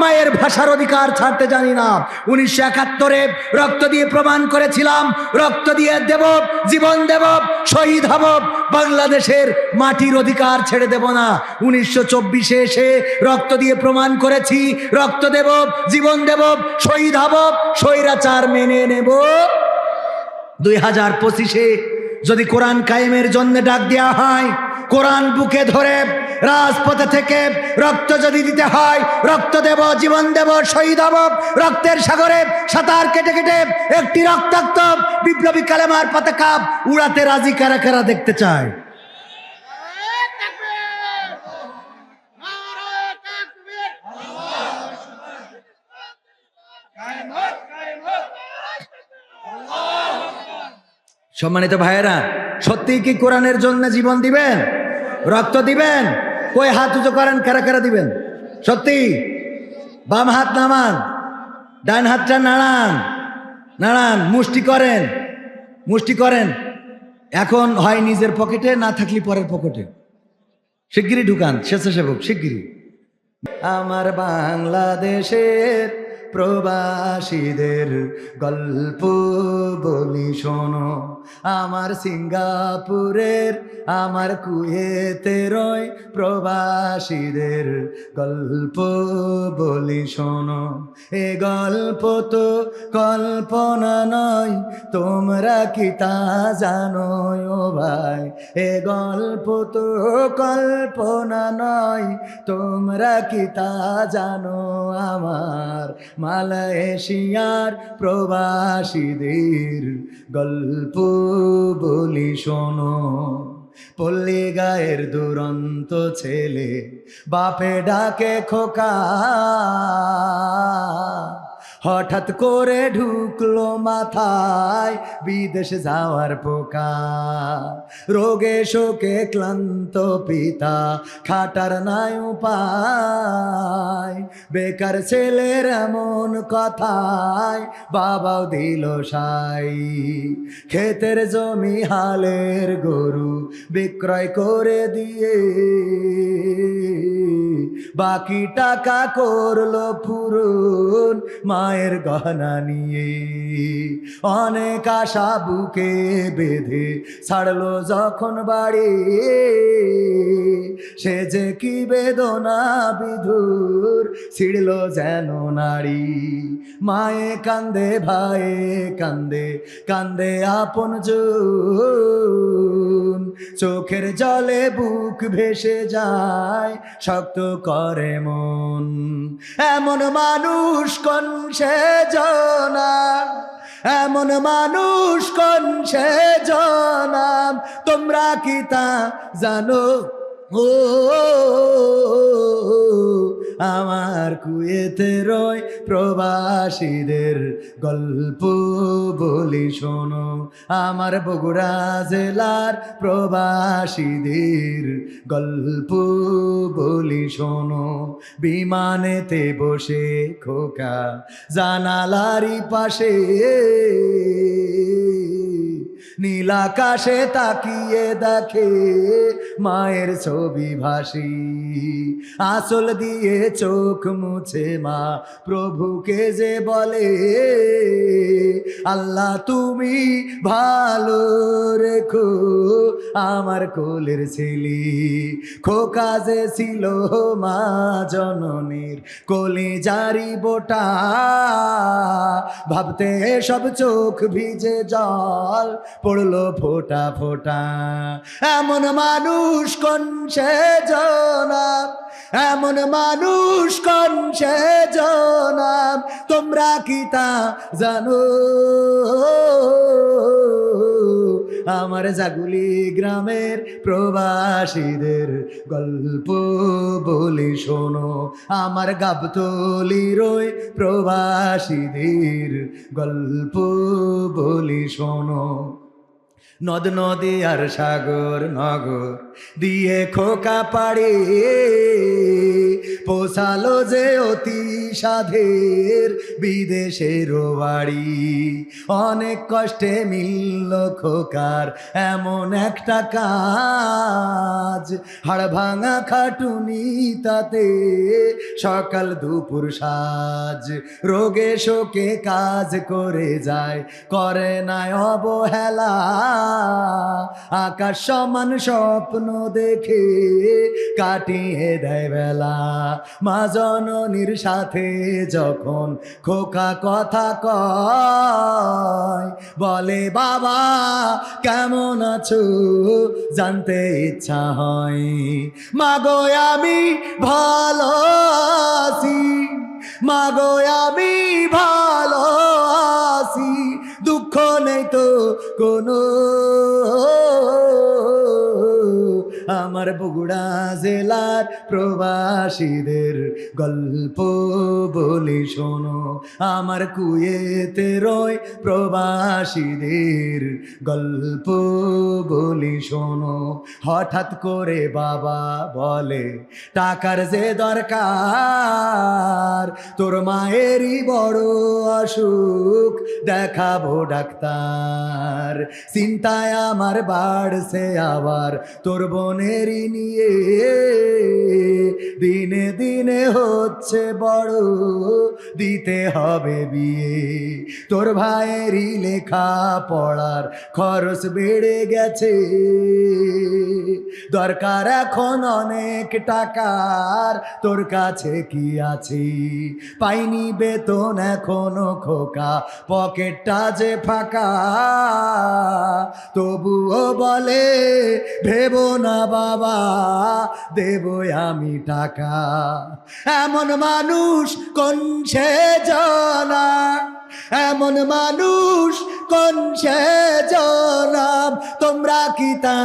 মায়ের ভাষার অধিকার ছাড়তে জানি না। 1971-এ রক্ত দিয়ে প্রমাণ করেছিলাম, রক্ত দিয়ে দেব, জীবন দেব, শহীদ হব, বাংলাদেশের মাটির অধিকার ছেড়ে দেব না। 1924-এ এসে রক্ত দিয়ে প্রমাণ করেছি, রক্ত দেব, জীবন দেব, শহীদ হব, স্বৈরাচার মেনে নেব। 2025-এ যদি কোরআন কায়েমের জন্য ডাক দেওয়া হয়, কোরআন বুকে ধরে রাজপথে থেকে রক্ত যদি দিতে হয়, রক্ত দেব, জীবন দেব, শহীদ হব। রক্তের সাগরে সাঁতার কেটে কেটে একটি রক্তাক্ত বিপ্লবী কালেমার পতাকা উড়াতে রাজি কারা কারা দেখতে চায়? সম্মানিত ভাইয়েরা, সত্যি কি কোরআনের জন্য জীবন দিবেন, রক্ত দিবেন? কই হাত উঁচু করেন, কারা কারা দিবেন? সত্যি? বাম হাত নামান, ডান হাতটা নাড়ান, নাড়ান, মুষ্টি করেন, মুষ্টি করেন। এখন হয় নিজের পকেটে, না থাকলে পরের পকেটে। শিগগিরই ঢুকান, স্বেচ্ছাসেবক শিগগিরই। আমার বাংলাদেশের প্রবাসীদের গল্প বলি শোনো, আমার সিঙ্গাপুরের, আমার কুয়েতের প্রবাসীদের গল্প বলি শোনো। এ গল্প তো কল্পনা নয়, তোমরা কি তা জানো ও ভাই? এ গল্প তো কল্পনা নয়, তোমরা কি তা জানো? আমার মালয়েশিয়ার প্রবাসীদের গল্প বলি শোনো। পল্লী গায়ের দুরন্ত ছেলে বাপে ডাকে খোকা, হঠাৎ করে ঢুকলো মাথায় বিদেশ যাওয়ার পোকা। রোগে শোকে ক্লান্ত পিতা, খাটার নাই উপায়, বেকার ছেলের এমন কথায় বাবাও দিল সাই। ক্ষেতের জমি হালের গরু বিক্রয় করে দিয়ে বাকি টাকা করলো পূরণ মায়ের গহনা নিয়ে। অনেক আশা বুকে বেঁধে ছাড়লো যখন বাড়ি, সে যে কি বেদনা বিধুর ছিড়ল যেন নারী। মায়ে কান্দে, ভাইয়ে কান্দে, কান্দে আপন জন, চোখের জলে বুক ভেসে যায়, শক্ত করে মন। এমন মানুষ কোন সে জনা, এমন মানুষ কোন সে জনাম, তোমরা কি তা জানো? ও আমার কুয়েতে রয় প্রবাসীদের গল্প বলি শোনো, আমার বগুড়া জেলার প্রবাসীদের গল্প বলি শোনো। বিমানেতে বসে খোকা জানালারি পাশে, নীল আকাশে তাকিয়ে দেখে মায়ের ছবি ভাসি, আঁচল দিয়ে চোখ মুছে মা প্রভুকে যে বলে, আল্লাহ তুমি ভালো রেখো আমার কোলের ছেলে। খোকা যে ছিল মা জননীর কলিজারি বোটা, ভাবতে সব চোখ ভিজে জল পড়লো ফোঁটা ফোঁটা। এমন মানুষ কোন সে জনাব, এমন মানুষ কোন সে জনাব, তোমরা কি তা জানো? আমার জাগুলি গ্রামের প্রবাসীদের গল্প বলি শোনো, আমার গাবতলির ওই প্রবাসীদের গল্প বলি শোনো। নদ নদী আর সাগর নগর দিয়ে খোকা পাড়ে, পোষালো যে অতি সাধের বিদেশের বাড়ি। অনেক কষ্টে মিলল খোকার এমন একটা কাজ, হাড় ভাঙা খাটুনি তাতে সকাল দুপুর সাজ। রোগে শোকে কাজ করে যায়, করে নাই অবহেলা, আকাশ সমান স্বপ্ন দেখে কাটিয়ে দেয় বেলা। মা জননীর সাথে যখন খোকা কথা কয়, বলে বাবা কেমন আছো জানতে ইচ্ছা হয়। মাগো আমি ভালো আছি, মাগো আমি ভালো আছি, দুঃখ নেই তো কোনো। আমার বগুড়া জেলার প্রবাসীদের গল্প বলি শোনো, আমার কুয়েতে রয় প্রবাসীদের গল্প বলি শোনো। হঠাৎ করে বাবা বলে টাকার যে দরকার, তোর মায়েরই বড় অসুখ দেখাবো ডাক্তার। চিন্তায় আমার বাড়ছে আবার তোর বোনেরই নিয়ে, দিনে দিনে হচ্ছে বড় দিতে হবে বিয়ে। তোর ভাইয়েরই লেখা পড়ার খরচ বেড়ে গেছে, দরকার এখন অনেক টাকার, তোর কাছে কি আছে? পাইনি বেতন এখনো খোকা, পকেটটা যে ফাঁকা, তবুও বলে ভেবো না বাবা দেব আমি টাকা। এমন মানুষ কোন সে জানা, এমন মানুষ কোন সে জনাব, তোমরা কি তা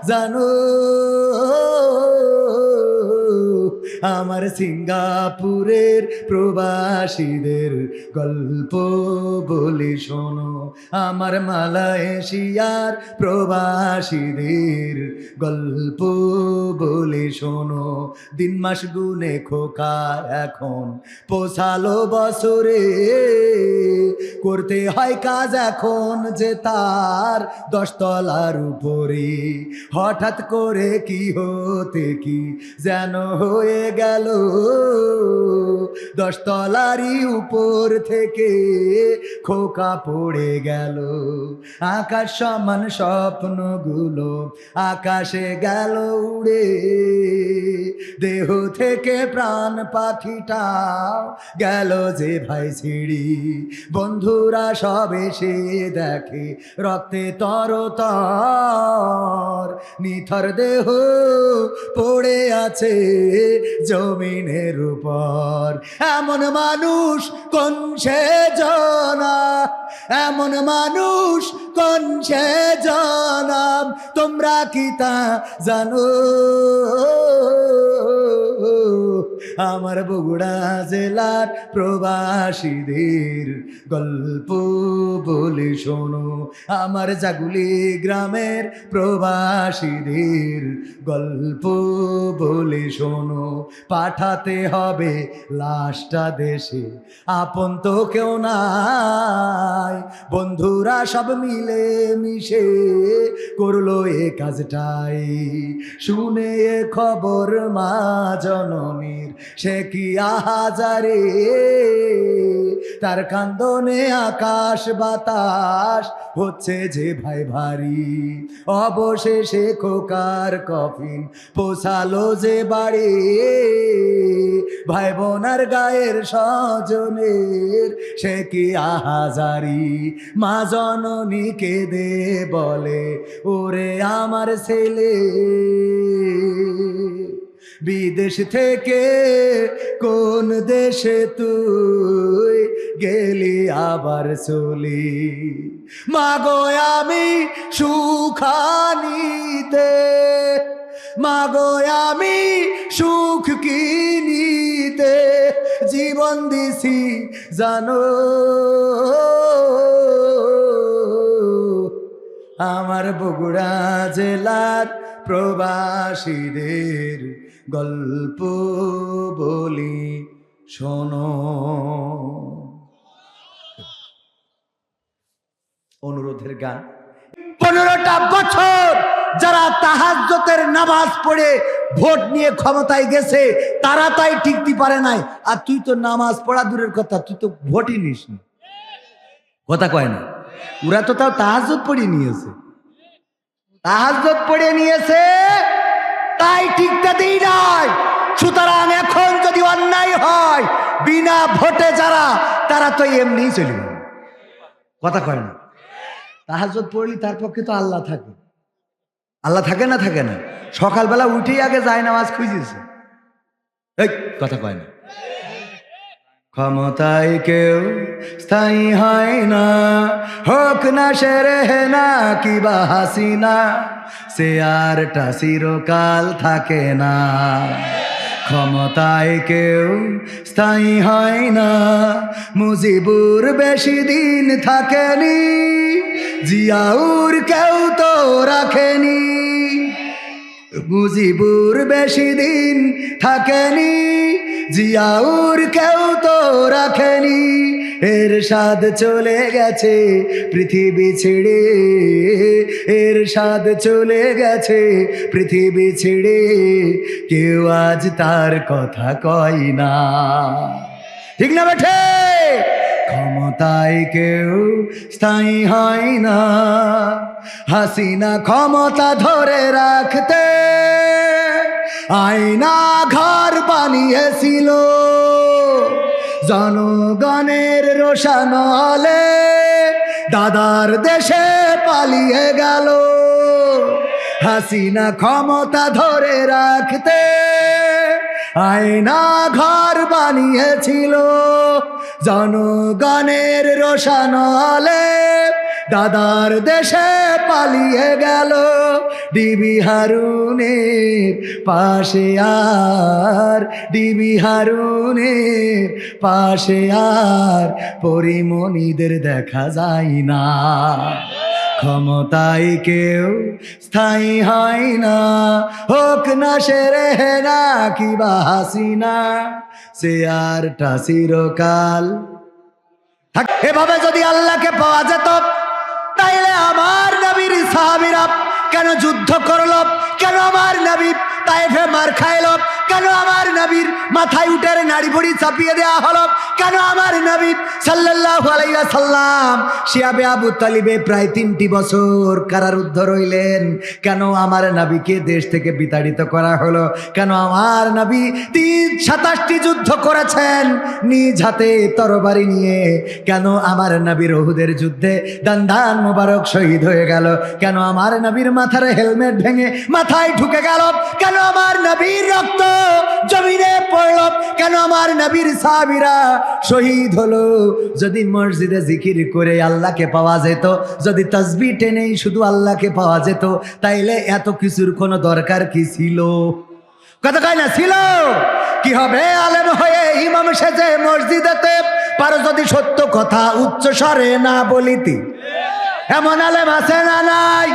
জানো? আমার সিঙ্গাপুরের প্রবাসীদের গল্প বলি শোনো, আমার মালয়েশিয়ার প্রবাসীদের গল্প বলি শোনো। দিন মাস গুনে খোকা এখন পোষালো বছরে, করতে হয় কাজ এখন যে তার 10 তলার উপরে। হঠাৎ করে কি হতে কি যেন হয়ে গেল, 10 তলারই উপর থেকে খোকা পড়ে গেল। আকাশ সমান স্বপ্নগুলো আকাশে গেল উড়ে, দেহ থেকে প্রাণ পাখিটাও গেল যে ভাই ছিড়ি। বন্ধুরা সব এসে দেখে রক্তে তরতর, নিথর দেহ পড়ে আছে জমিনের উপর। এমন মানুষ কোন সে জনা, এমন মানুষ কোন সে জনাব তোমরা কি তা জানো? আমার বগুড়া জেলার প্রবাসীদের গল্প বলে শোনো, আমার জাগুলি গ্রামের প্রবাসীদের গল্প বলে শোনো। পাঠাতে হবে লাশটা দেশে, আপন তো কেউ নাই, বন্ধুরা সব মিলে মিশে করলো এ কাজটাই। শুনে এ খবর মা জননীর সে কি আহাজারে, তার কান্দনে আকাশ বাতাস হচ্ছে যে ভাই ভারী। অবশেষে খোকার কফিন পোছালো যে বাড়ি, ভাই বোনার গায়ের স্বজনের সে কি আহাজারি। মা জননী কেঁদে বলে ওরে আমার ছেলে, বিদেশ থেকে কোন দেশে তুই গেলি আবার চলি। মাগো আমি সুখানিতে, মাগো আমি সুখ কিনিতে জীবন দিছি জানো। আমার বগুড়া জেলার প্রবাসীদের গল্প বলি শোনো। অনুরোধের গান। 15টা বছর যারা তাহাজ্জুদের নামাজ পড়ে ভোট নিয়ে ক্ষমতায় গেছে তারা তাই টিকতে পারে নাই, আর তুই তো নামাজ পড়া দূরের কথা, তুই তো ভোটই নিস নি। কথা কয় না, ওরা তো তাও তাহাজ্জুদ পড়ে নিয়েছে, তাহাজ্জুদ পড়ে নিয়েছে তাই টিকতে দেই নাই। সুতরাং এখন যদি অন্যায় হয় বিনা ভোটে যারা, তারা তো এমনি চলে যাবে। কথা কয় না, তাহাজ্জুদ পড়লি তার পক্ষে তো আল্লাহ থাকে। আল্লাহ থাকে না? থাকে না? সকালবেলা উঠেই আগে যায় নামাজ খুঁজেছে। এই কথা কয় না। ক্ষমতায় কেউ স্থায়ী হয় না, হোক না সেরে না কিবা হাসিনা, সে আরটা চিরকাল থাকে না। ক্ষমতায় কেউ স্থায়ী হয় না, মুজিবুর বেশি দিন থাকেনি, জিয়াউর কেউ তো রাখেনি। মুজিবুর বেশি দিন থাকেনি, জিয়াউর কেউ তো রাখেনি। এরশাদ চলে গেছে পৃথিবী ছেড়ে, এরশাদ চলে গেছে পৃথিবী ছেড়ে, কেউ আজ তার কথা কয় না। ঠিক না বেঠে? ক্ষমতায় কেউ স্থায়ী হয় না, হাসিনা ক্ষমতা ধরে রাখতে আয়না ঘর বানিয়েছিল, জনগণের রোশানলে দাদার দেশে পালিয়ে গেল। হাসিনা ক্ষমতা ধরে রাখতে আয়না ঘর বানিয়েছিল, জনগণের রোশানলে দাদার দেশে পালিয়ে গেল। ডিবি হারুনের পাশে আর, ডিবি হারুনের পাশে আর পরিমণিদের দেখা যায় না। ক্ষমতায় কেউ স্থায়ী হয় না, হোক না সেরে না কিবা হাসিনা, সে আরটা চিরকাল। এভাবে যদি আল্লাহকে পাওয়া যেত তাইলে আমার নবীর সাহাবীরা কেন যুদ্ধ করলো? কেন আমার নবী তায়েফে মার খাইল? কেন আমার নবীর মাথায় উটের নাড়ি ভুড়ি চাপিয়ে দেওয়া হলো? কেন আমার নবী সাল্লাল্লাহু আলাইহি ওয়াসাল্লাম শিয়াবে আবু তালিবে প্রায় 3টি বছর কারারুদ্ধ রইলেন? কেন আমার নবীকে দেশ থেকে বিতাড়িত করা হলো? কেন আমার নবী 27টি যুদ্ধ করেছেন নিজ হাতে তরবারি নিয়ে? কেন আমার নবীর উহুদের যুদ্ধে দান মোবারক শহীদ হয়ে গেল? কেন আমার নবীর মাথার হেলমেট ভেঙে মাথায় ঢুকে গেল? কেন আমার নবীর রক্ত জমিনে পড়ল, কেন আমার নবীর সাহাবীরা শহীদ হলো। যদি মসজিদে জিকির করে আল্লাহকে পাওয়া যেত, যদি তাসবিহ টেনেই শুধু আল্লাহকে পাওয়া যেত, তাইলে এত কিছুর কোনো দরকার কি ছিল? কথা কয় না ছিল? কি হবে আলেম হয়ে ইমাম সেজে মসজিদেতে, পারো যদি সত্য কথা উচ্চ স্বরে না বলিতি? এমন আলেম আছে না নাই?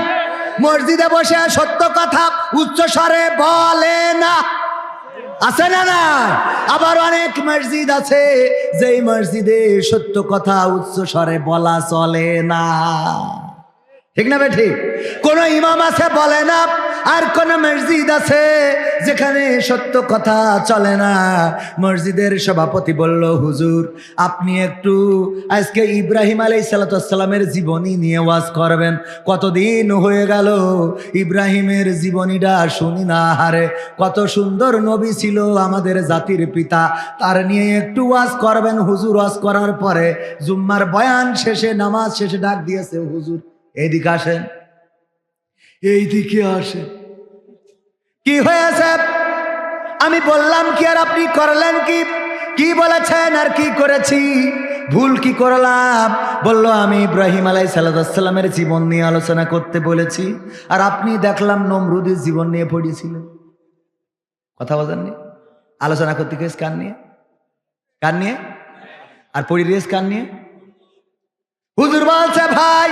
মসজিদে বসে সত্য কথা উচ্চ স্বরে বলে না, আছে না না? আবার অনেক মসজিদ আছে যেই মসজিদে সত্য কথা উচ্চ স্বরে বলা চলে না। ঠিক না ঠিক? কোন ইমাম আছে বলে না, আর কোন মসজিদ আছে যেখানে সত্য কথা চলে না। মসজিদের সভাপতি বলল, হুজুর আপনি একটু আজকে ইব্রাহিম আলাইহিস সালামের জীবনী নিয়ে ওয়াজ করবেন। কতদিন হয়ে গেল ইব্রাহিমের জীবনীটা শুনি না। হারে কত সুন্দর নবী ছিল আমাদের জাতির পিতা, তার নিয়ে একটু ওয়াজ করবেন হুজুর। ওয়াজ করার পরে জুম্মার বয়ান শেষে, নামাজ শেষে ডাক দিয়েছে, হুজুর এইদিকে আসেন, এইদিকে আসেন। কি হয়েছে? আমি বললাম কি আর আপনি করলেন কি? কি বলেছেন আর কি করেছি? ভুল কি করলাম? বলল আমি ইব্রাহিম আলাইহিস সালামের জীবন নিয়ে আলোচনা করতে বলেছি, আর আপনি দেখলাম নমরুদের জীবন নিয়ে পড়েছিলেন। কথা বলেননি? আলোচনা করতে গেছে কার নিয়ে? কার নিয়ে? আর পড়ি রেস কার নিয়ে? হুজুর বলছে, ভাই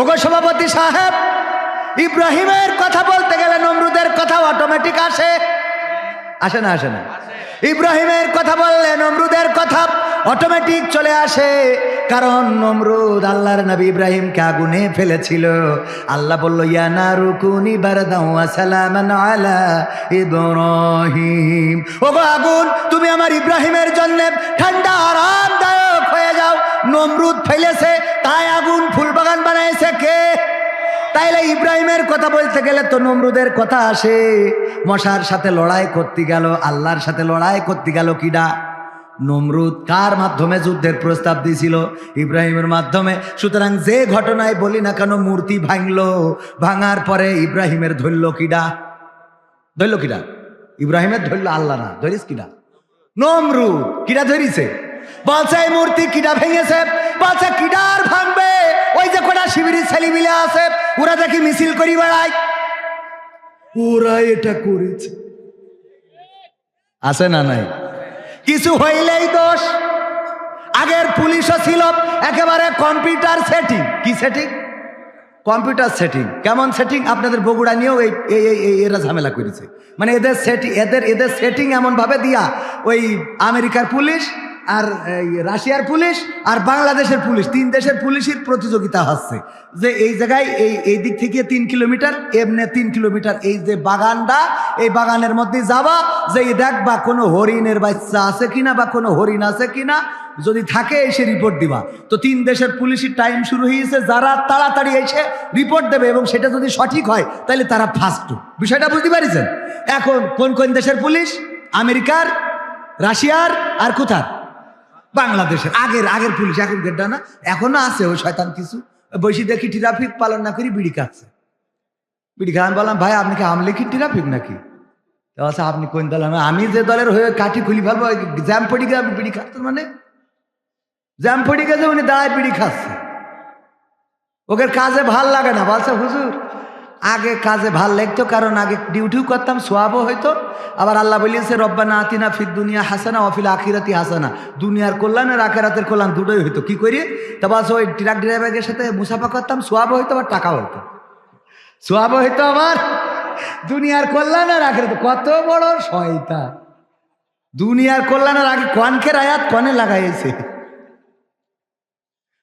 ওগো সভাপতি সাহেব, ইব্রাহিমের কথা বলতে গেলে নমরুদের কথা অটোমেটিক আসে, আসে না? আসে না? ইব্রাহিমের কথা বললে নমরুদের কথা অটোমেটিক চলে আসে, কারণ নমরুদ আল্লাহর নবী ইব্রাহিমকে আগুনে ফেলেছিল। আল্লাহ বলল, ইয়া নারু কুনি বারদাও ওয়া সালামান আলা ইব্রাহিম। ওগো আগুন, তুমি আমার ইব্রাহিমের জন্য ঠান্ডা আরামদায়ক হয়ে যাও। নমরুদ ফেলেছে, তাই আগুন ফুলবাগান বানাইছে কে? তাইলে ইব্রাহিমের কথা বলতে গেলে তো নমরুদের কথা আসে। মশার সাথে লড়াই করতে গেল, আল্লাহর সাথে লড়াই করতে গেল কিডা? নমরুদ। কার মাধ্যমে যুদ্ধের প্রস্তাব দিয়েছিল? ইব্রাহিমের মাধ্যমে। সুতরাং যে ঘটনায় বলি না কেন, মূর্তি ভাঙলো, ভাঙার পরে ইব্রাহিমের ধরল কিডা? ধরল কিডা? ইব্রাহিমের ধরল আল্লাহ না, ধরিস কিডা? নমরুদ। কিডা ধরিছে? বলছে এই মূর্তি কিডা ভেঙেছে? বলছে কিডার ভাঙবে? ওই যে কটা শিবিরের ছেলে মিলে আছে, ওরা দেখি মিছিল করি বেড়ায়, ওরা এটা করেছে। আছে না নাই? কিছু হইলেই দোষ। আগের পুলিশও ছিল একেবারে কম্পিউটার সেটিং। কি সেটিং? Computer setting. কেমন সেটিং? আপনাদের বগুড়া নিয়েও এরা ঝামেলা করেছে। মানে এদের সেটিং, এদের সেটিং এমন ভাবে দিয়া, ওই আমেরিকার পুলিশ আর রাশিয়ার পুলিশ আর বাংলাদেশের পুলিশ, 3 দেশের পুলিশের প্রতিযোগিতা হচ্ছে যে এই জায়গায় এই দিক থেকে 3 কিলোমিটার, এমনি 3 কিলোমিটার, এই যে বাগানটা, এই বাগানের মধ্যে যাবা, যে দেখবা কোনো হরিণের বাচ্চা আছে কিনা বা কোনো হরিণ আছে কিনা, যদি থাকে এসে রিপোর্ট দিবা। তো 3 দেশের পুলিশের টাইম শুরু হয়েছে, যারা তাড়াতাড়ি এসে রিপোর্ট দেবে এবং সেটা যদি সঠিক হয় তাহলে তারা ফার্স্ট। বিষয়টা বুঝতে পারিছেন? এখন কোন কোন দেশের পুলিশ? আমেরিকার, রাশিয়ার, আর কোথার? বাংলাদেশের। আগের পুলিশ, এখন গেড্ডা না, এখনো আছে ওই শয়তান কিছু। বসে দেখি ট্রাফিক পালন না করি বিড়ি খাচ্ছে। বিড়ি খাওয়া। আমি বললাম, ভাই আপনি কি আমলিকি ট্রাফিক নাকি? আচ্ছা আপনি কোন দল? আমি যে দলের হয়ে কাঠি খুলি ফেলবো। জ্যাম পড়ে গিয়ে আপনি বিড়ি খাচ্ছেন? মানে জ্যাম পড়ে গেছে, উনি দাঁড়ায় বিড়ি খাচ্ছে। ওকে কাজে ভাল লাগে না। বলছে হুজুর আগে কাজে ভাল লাগতো, কারণ আগে ডিউটিও করতাম, সোয়াবও হইতো। আবার আল্লাহ বলিয়েছে রব্বানা আতিনা ফিদ দুনিয়া হাসানা ওয়া ফিল আখিরাতি হাসানা। দুনিয়ার কল্যাণ আর আখিরাতের কল্যাণ দুটোই হইতো। কি করি? তা বলছে ওই ট্রাক ড্রাইভারের সাথে মুসাফা করতাম, সোয়াবও হইতো আবার টাকাও হইতো। সোয়াবও হইতো আবার দুনিয়ার কল্যাণ আর আখিরাত। কত বড় শয়তান! দুনিয়ার কল্যাণের আগে কনকের আয়াত কনে লাগাইছে।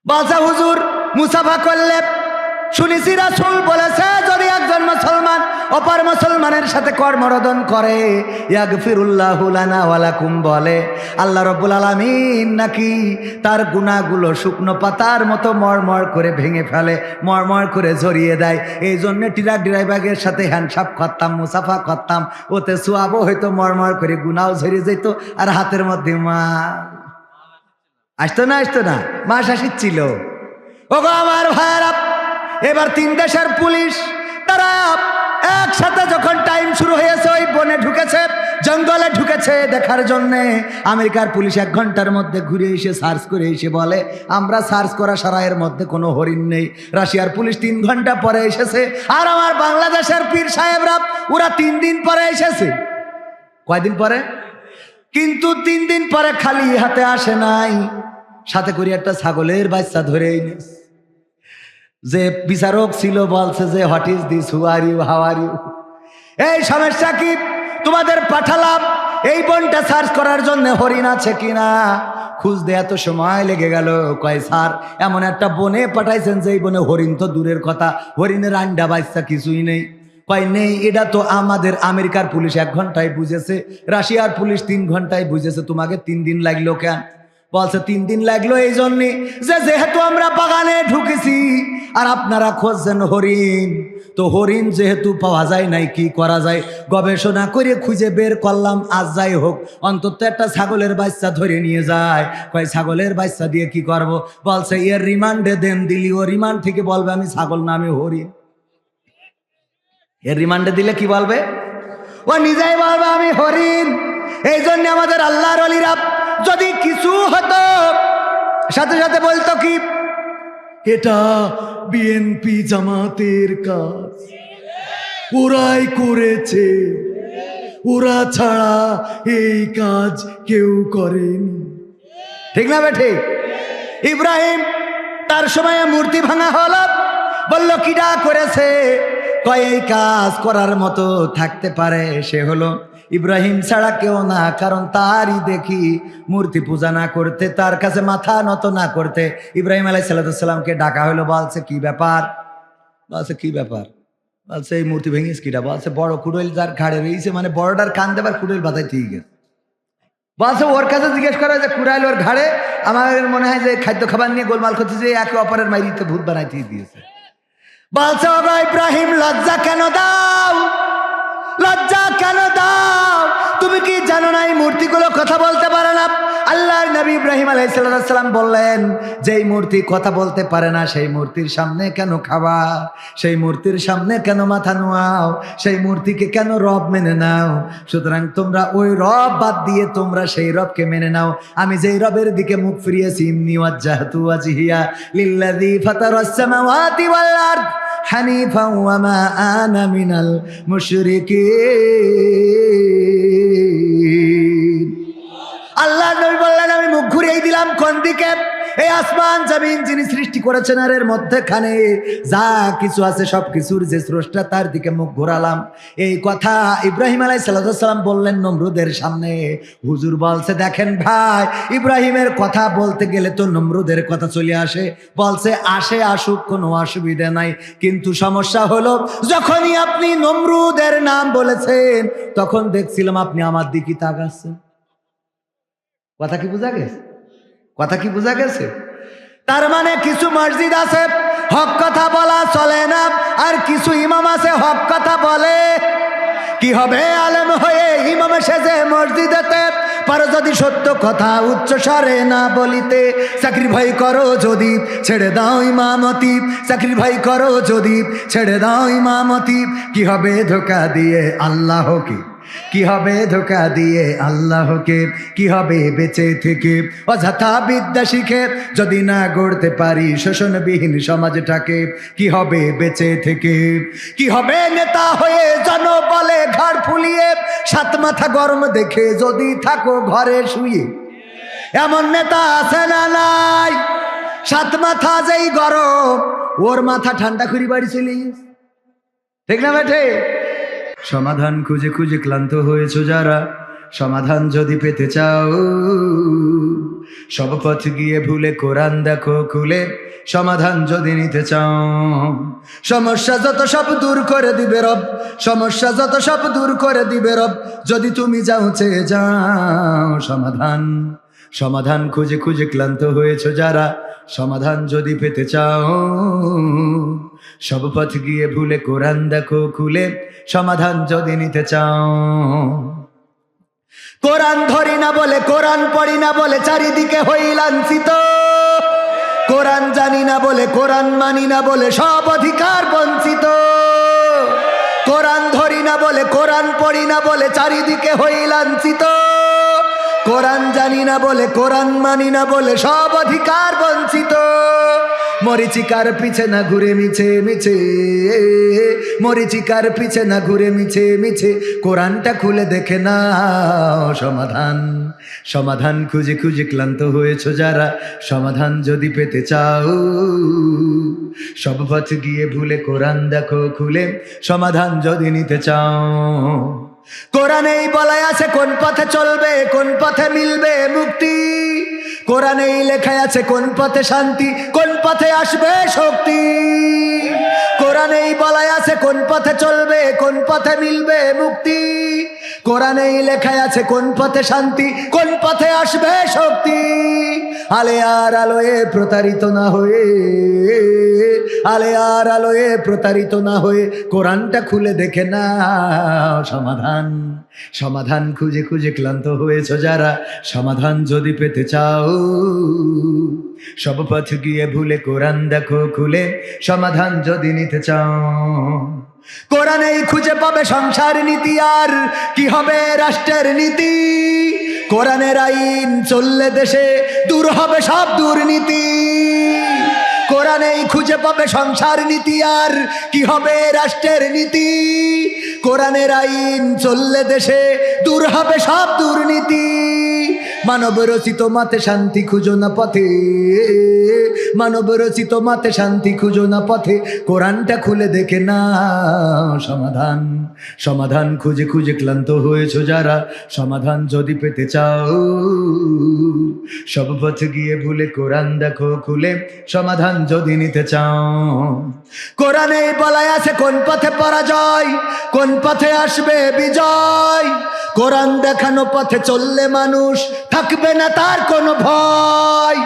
বলছে হুজুর মুসাফা করলে শুনেছি রাসূল বলেছে, যদি একজন মুসলমান অপর মুসলমানের সাথে কর্মরোদন করে, ইয়াগফিরুল্লাহু লানা ওয়া লাকুম বলে, আল্লাহ রাব্বুল আলামিন নাকি তার গুনাহগুলো শুকনো পাতার মতো মরমর করে ভেঙে ফেলে, মরমর করে ঝরিয়ে দেয়। এই জন্য ট্রাক ড্রাইভারের সাথে হ্যান্ডশাপ করতাম, মুসাফা করতাম, ওতে সোয়াবও হয়তো মরমর করে, গুনাহও ঝরিয়ে যেত, আর হাতের মধ্যে মা আসতো না, আসতো না, মাস আসিচ্ছিল। ওগো আমার ভাইয়েরা, এবার 3 দেশের পুলিশ তারা একসাথে যখন টাইম শুরু হয়েছে, ওই বনে ঢুকেছে, জঙ্গলে ঢুকেছে দেখার জন্যে। আমেরিকার পুলিশ 1 ঘন্টার মধ্যে ঘুরে এসে সার্চ করে এসে বলে আমরা সার্চ করা সারায়ের মধ্যে কোনো হরিণ নেই। রাশিয়ার পুলিশ 3 ঘন্টা পরে এসেছে, আর আমার বাংলাদেশের পীর সাহেবরা ওরা 3 দিন পরে এসেছে। কয়দিন পরে? কিন্তু 3 দিন পরে খালি হাতে আসে নাই, সাথে করে একটা ছাগলের বাচ্চা ধরে এনেছে। যে বিচারক ছিল বলছে যে what is this, who are you, how are you, এই সমস্যা কি? তোমাদের পাঠালাম এই বনটা সার্চ করার জন্য হরিণ আছে কিনা খুঁজতে, এত সময় লেগে গেল। কয় স্যার এমন একটা বনে পাঠাইছেন যে এই বনে হরিণ তো দূরের কথা, হরিণের আন্ডা বাচ্চা কিছুই নেই। কয় নেই, এটা তো আমাদের আমেরিকার পুলিশ 1 ঘন্টায় বুঝেছে, রাশিয়ার পুলিশ 3 ঘন্টায় বুঝেছে, তোমাকে 3 দিন লাগলো কেন? বলছে 3 দিন লাগলো এই জন্যে যে যেহেতু আমরা বাগানে ঢুকেছি আর আপনারা খুঁজছেন হরিণ, তো হরিণ যেহেতু পাওয়া যায় নাই, কি করা যায় গবেষণা করে খুঁজে বের করলাম। আজ যাই হোক অন্তত একটা ছাগলের বাচ্চা ধরে নিয়ে যায়। কয় ছাগলের বাচ্চা দিয়ে কি করব? বলছে এর রিমান্ডে দেন, দিলি ও রিমান্ড থেকে বলবে আমি ছাগল না আমি হরিণ। এর রিমান্ডে দিলে কি বলবে? ও নিজেই বলবে আমি হরিণ। এই জন্য আমাদের আল্লাহর ওলিরা যদি কিছু হতো সাথে সাথে বলতো কি এটা বিএনপি জামাতের কাজ, ওরাই করেছে, ওরা ছাড়া এই কাজ কেউ করেনি। ঠিক না বেঠে? ইব্রাহিম তার সময় মূর্তি ভাঙা হলো, বলল কিডা করেছে? কয় এই কাজ করার মতো থাকতে পারে সে হলো ইব্রাহিম ছাড়া কেউ না, কারণ তারই দেখি মূর্তি পূজা না করতে, তার কাছে মাথা নত না করতে ইব্রাহিম আলাইহিস সালামকে ডাকা হলো। বলছে কি ব্যাপার? বলছে কি ব্যাপার? বলছে এই মূর্তি ভেঙিস কিটা? বলছে বড় কুড়ইল যার ঘাড়ে রয়েছে, মানে বড়টার কান দেবার কুড়ইল বাতাই ঠিক আছে। বলছে ওর কাছে জিজ্ঞেস করা যে কুড়াইল ওর ঘাড়ে, আমার মনে হয় যে খাদ্য খাবার নিয়ে গোলমাল করছে, যে একে অপরের মাইরিতে ভূত বানাইতে দিয়েছে। বলছে ওগো ইব্রাহিম লজ্জা কেন দাও, লজ্জা কেন দাও? তুমি কি জানো না এই মূর্তিগুলো কথা বলতে পারে না? আল্লাহর নবী ইব্রাহিম আলাইহিস সালাম বললেন যেই মূর্তি কথা বলতে পারে না সেই মূর্তির সামনে কেন খাওয়া, সেই মূর্তির সামনে কেন মাথা নোয়াও, সেই মূর্তিকে কেন রব মেনে নাও? সুতরাং তোমরা ওই রব বাদ দিয়ে তোমরা সেই রবকে মেনে নাও। আমি যেই রবের দিকে মুখ ফিরিয়েছি, ইন্নী ওয়াজ্জাহতু ওয়াজহিয়া লিল্লাযী ফাতারাস সামাওয়াতি ওয়াল আরদ হানিফা ওয়া মা আনা মিনাল মুশরিকিন। আল্লাহ নবী বললেন আমি মুখ ঘুরিয়ে দিলাম কোন দিকে? এই আসমান জমিন যিনি সৃষ্টি করেছেন আর এর মধ্যেখানে যা কিছু আছে সব কিছুর যে স্রষ্টা তার দিকে মুখ ঘোরালাম। এই কথা ইব্রাহিম আলাইহিস সালাম বললেন নমরুদের সামনে। হুজুর বলছে দেখেন ভাই, ইব্রাহিমের কথা বলতে গেলে তো নমরুদের কথা চলে আসে। বলছে আসে, আসুক, কোনো অসুবিধা নাই, কিন্তু সমস্যা হলো যখনই আপনি নমরুদের নাম বলেছেন তখন দেখছিলাম আপনি আমার দিকে তাকাচ্ছেন। কথা কি বোঝা গেছে? কথা কি বোঝা গেছে? তার মানে কিছু মসজিদ আছে হক কথা বলা চলে না, আর কিছু ইমাম আছে হক কথা বলে। কি হবে আলেম হয়ে ইমাম সেজে মসজিদেতে, পারো যদি সত্য কথা উচ্চ স্বরে না বলিতে। চাকরি ভাই করো যদি ছেড়ে দাও ইমামতি, চাকরি ভাই করো যদি ছেড়ে দাও ইমামতি। কি হবে ধোঁকা দিয়ে আল্লাহকে, কি হবে ধোঁকা দিয়ে আল্লাহকে, কি হবে বেঁচে থেকে অযথা বিদ্যা শিখে যদি না গড়তে পারি শোষণবিহীন সমাজটাকে। কি হবে বেঁচে থেকে, কি হবে নেতা হয়ে জনবলে ঘাড় ফুলিয়ে 7 মাথা গরম দেখে যদি থাকো ঘরে শুয়ে। এমন নেতা আছে না নাই? 7 মাথা যেই গরম ওর মাথা ঠান্ডা করে বাড়ি চলে গেছে। ঠিক না বেঠে? সমাধান খুঁজে খুঁজে ক্লান্ত হয়েছো যারা, সমাধান যদি পেতে চাও সব পথ গিয়ে ভুলে কোরআন দেখো খুলে। সমাধান যদি নিতে চাও সমস্যা যত সব দূর করে দিবে রব, সমস্যা যত সব দূর করে দিবে রব যদি তুমি যাও চেয়ে যাও সমাধান। সমাধান খুঁজে খুঁজে ক্লান্ত হয়েছো যারা, সমাধান যদি পেতে চাও সব পথ গিয়ে ভুলে কোরআন দেখো খুলে। সমাধান যদি নিতে চাও, কোরআন ধরি না বলে, কোরআন পড়ি না বলে চারিদিকে হই লাঞ্ছিত। কোরআন জানি না বলে, কোরআন মানি না বলে সব অধিকার বঞ্চিত। কোরআন ধরি না বলে, কোরআন পড়ি না বলে চারিদিকে হই লাঞ্ছিত। কোরআন জানি না বলে, কোরআন মানি না বলে সব অধিকার বঞ্চিত। মরিচিকার পিছে না ঘুরে মিছে মিছে, মরিচিকার পিছে না ঘুরে মিছে মিছে, কোরআনটা খুলে দেখে না সমাধান। সমাধান খুঁজে খুঁজে ক্লান্ত হয়েছো যারা, সমাধান যদি পেতে চাও সব পথ গিয়ে ভুলে কোরআন দেখো খুলে, সমাধান যদি নিতে চাও। কোরআনেই বলাই আছে কোন পথে চলবে, কোন পথে মিলবে মুক্তি। কোরআনেই লেখায় আছে কোন পথে শান্তি, কোন পথে আসবে শক্তি। কোরআনেই বলাই আছে কোন পথে চলবে, কোন পথে মিলবে মুক্তি। কোরআনেই লেখায় আছে কোন পথে শান্তি, কোন পথে আসবে শক্তি। আলে আর আলোয়ে প্রতারিত না হয়ে, আলে আর আলোয়ে প্রতারিত না হয়ে কোরআনটা খুলে দেখে না সমাধান। সমাধান খুঁজে খুঁজে ক্লান্ত হয়েছো যারা, সমাধান যদি পেতে চাও সব পথ গিয়ে ভুলে কোরআন দেখো খুলে, সমাধান যদি নিতে চাও। কোরআনেই খুঁজে পাবে সংসার নীতি, আর কি হবে রাষ্ট্রের নীতি। কোরআনের আইন চললে দেশে দূর হবে সব দুর্নীতি। কোরআনেই খুঁজে পাবে সংসার নীতি, আর কি হবে রাষ্ট্রের নীতি। কোরআনের আইন চললে দেশে দূর হবে সব দুর্নীতি। মানব রচিত মাতে শান্তি খুঁজো না পথে, মানব রচিত মাতে শান্তি খুঁজো না পথে, কোরআনটা খুলে দেখে না সমাধান। সমাধান খুঁজে খুঁজে ক্লান্ত হয়েছো যারা, সমাধান যদি পেতে চাও সব পথ গিয়ে ভুলে কোরআন দেখো খুলে, সমাধান যদি নিতে চাও। কোরআনে বলাই আছে কোন পথে পরাজয়, কোন পথে আসবে বিজয়। কোরআন দেখানো পথে চললে মানুষ থাকবে না তার কোনো ভয়।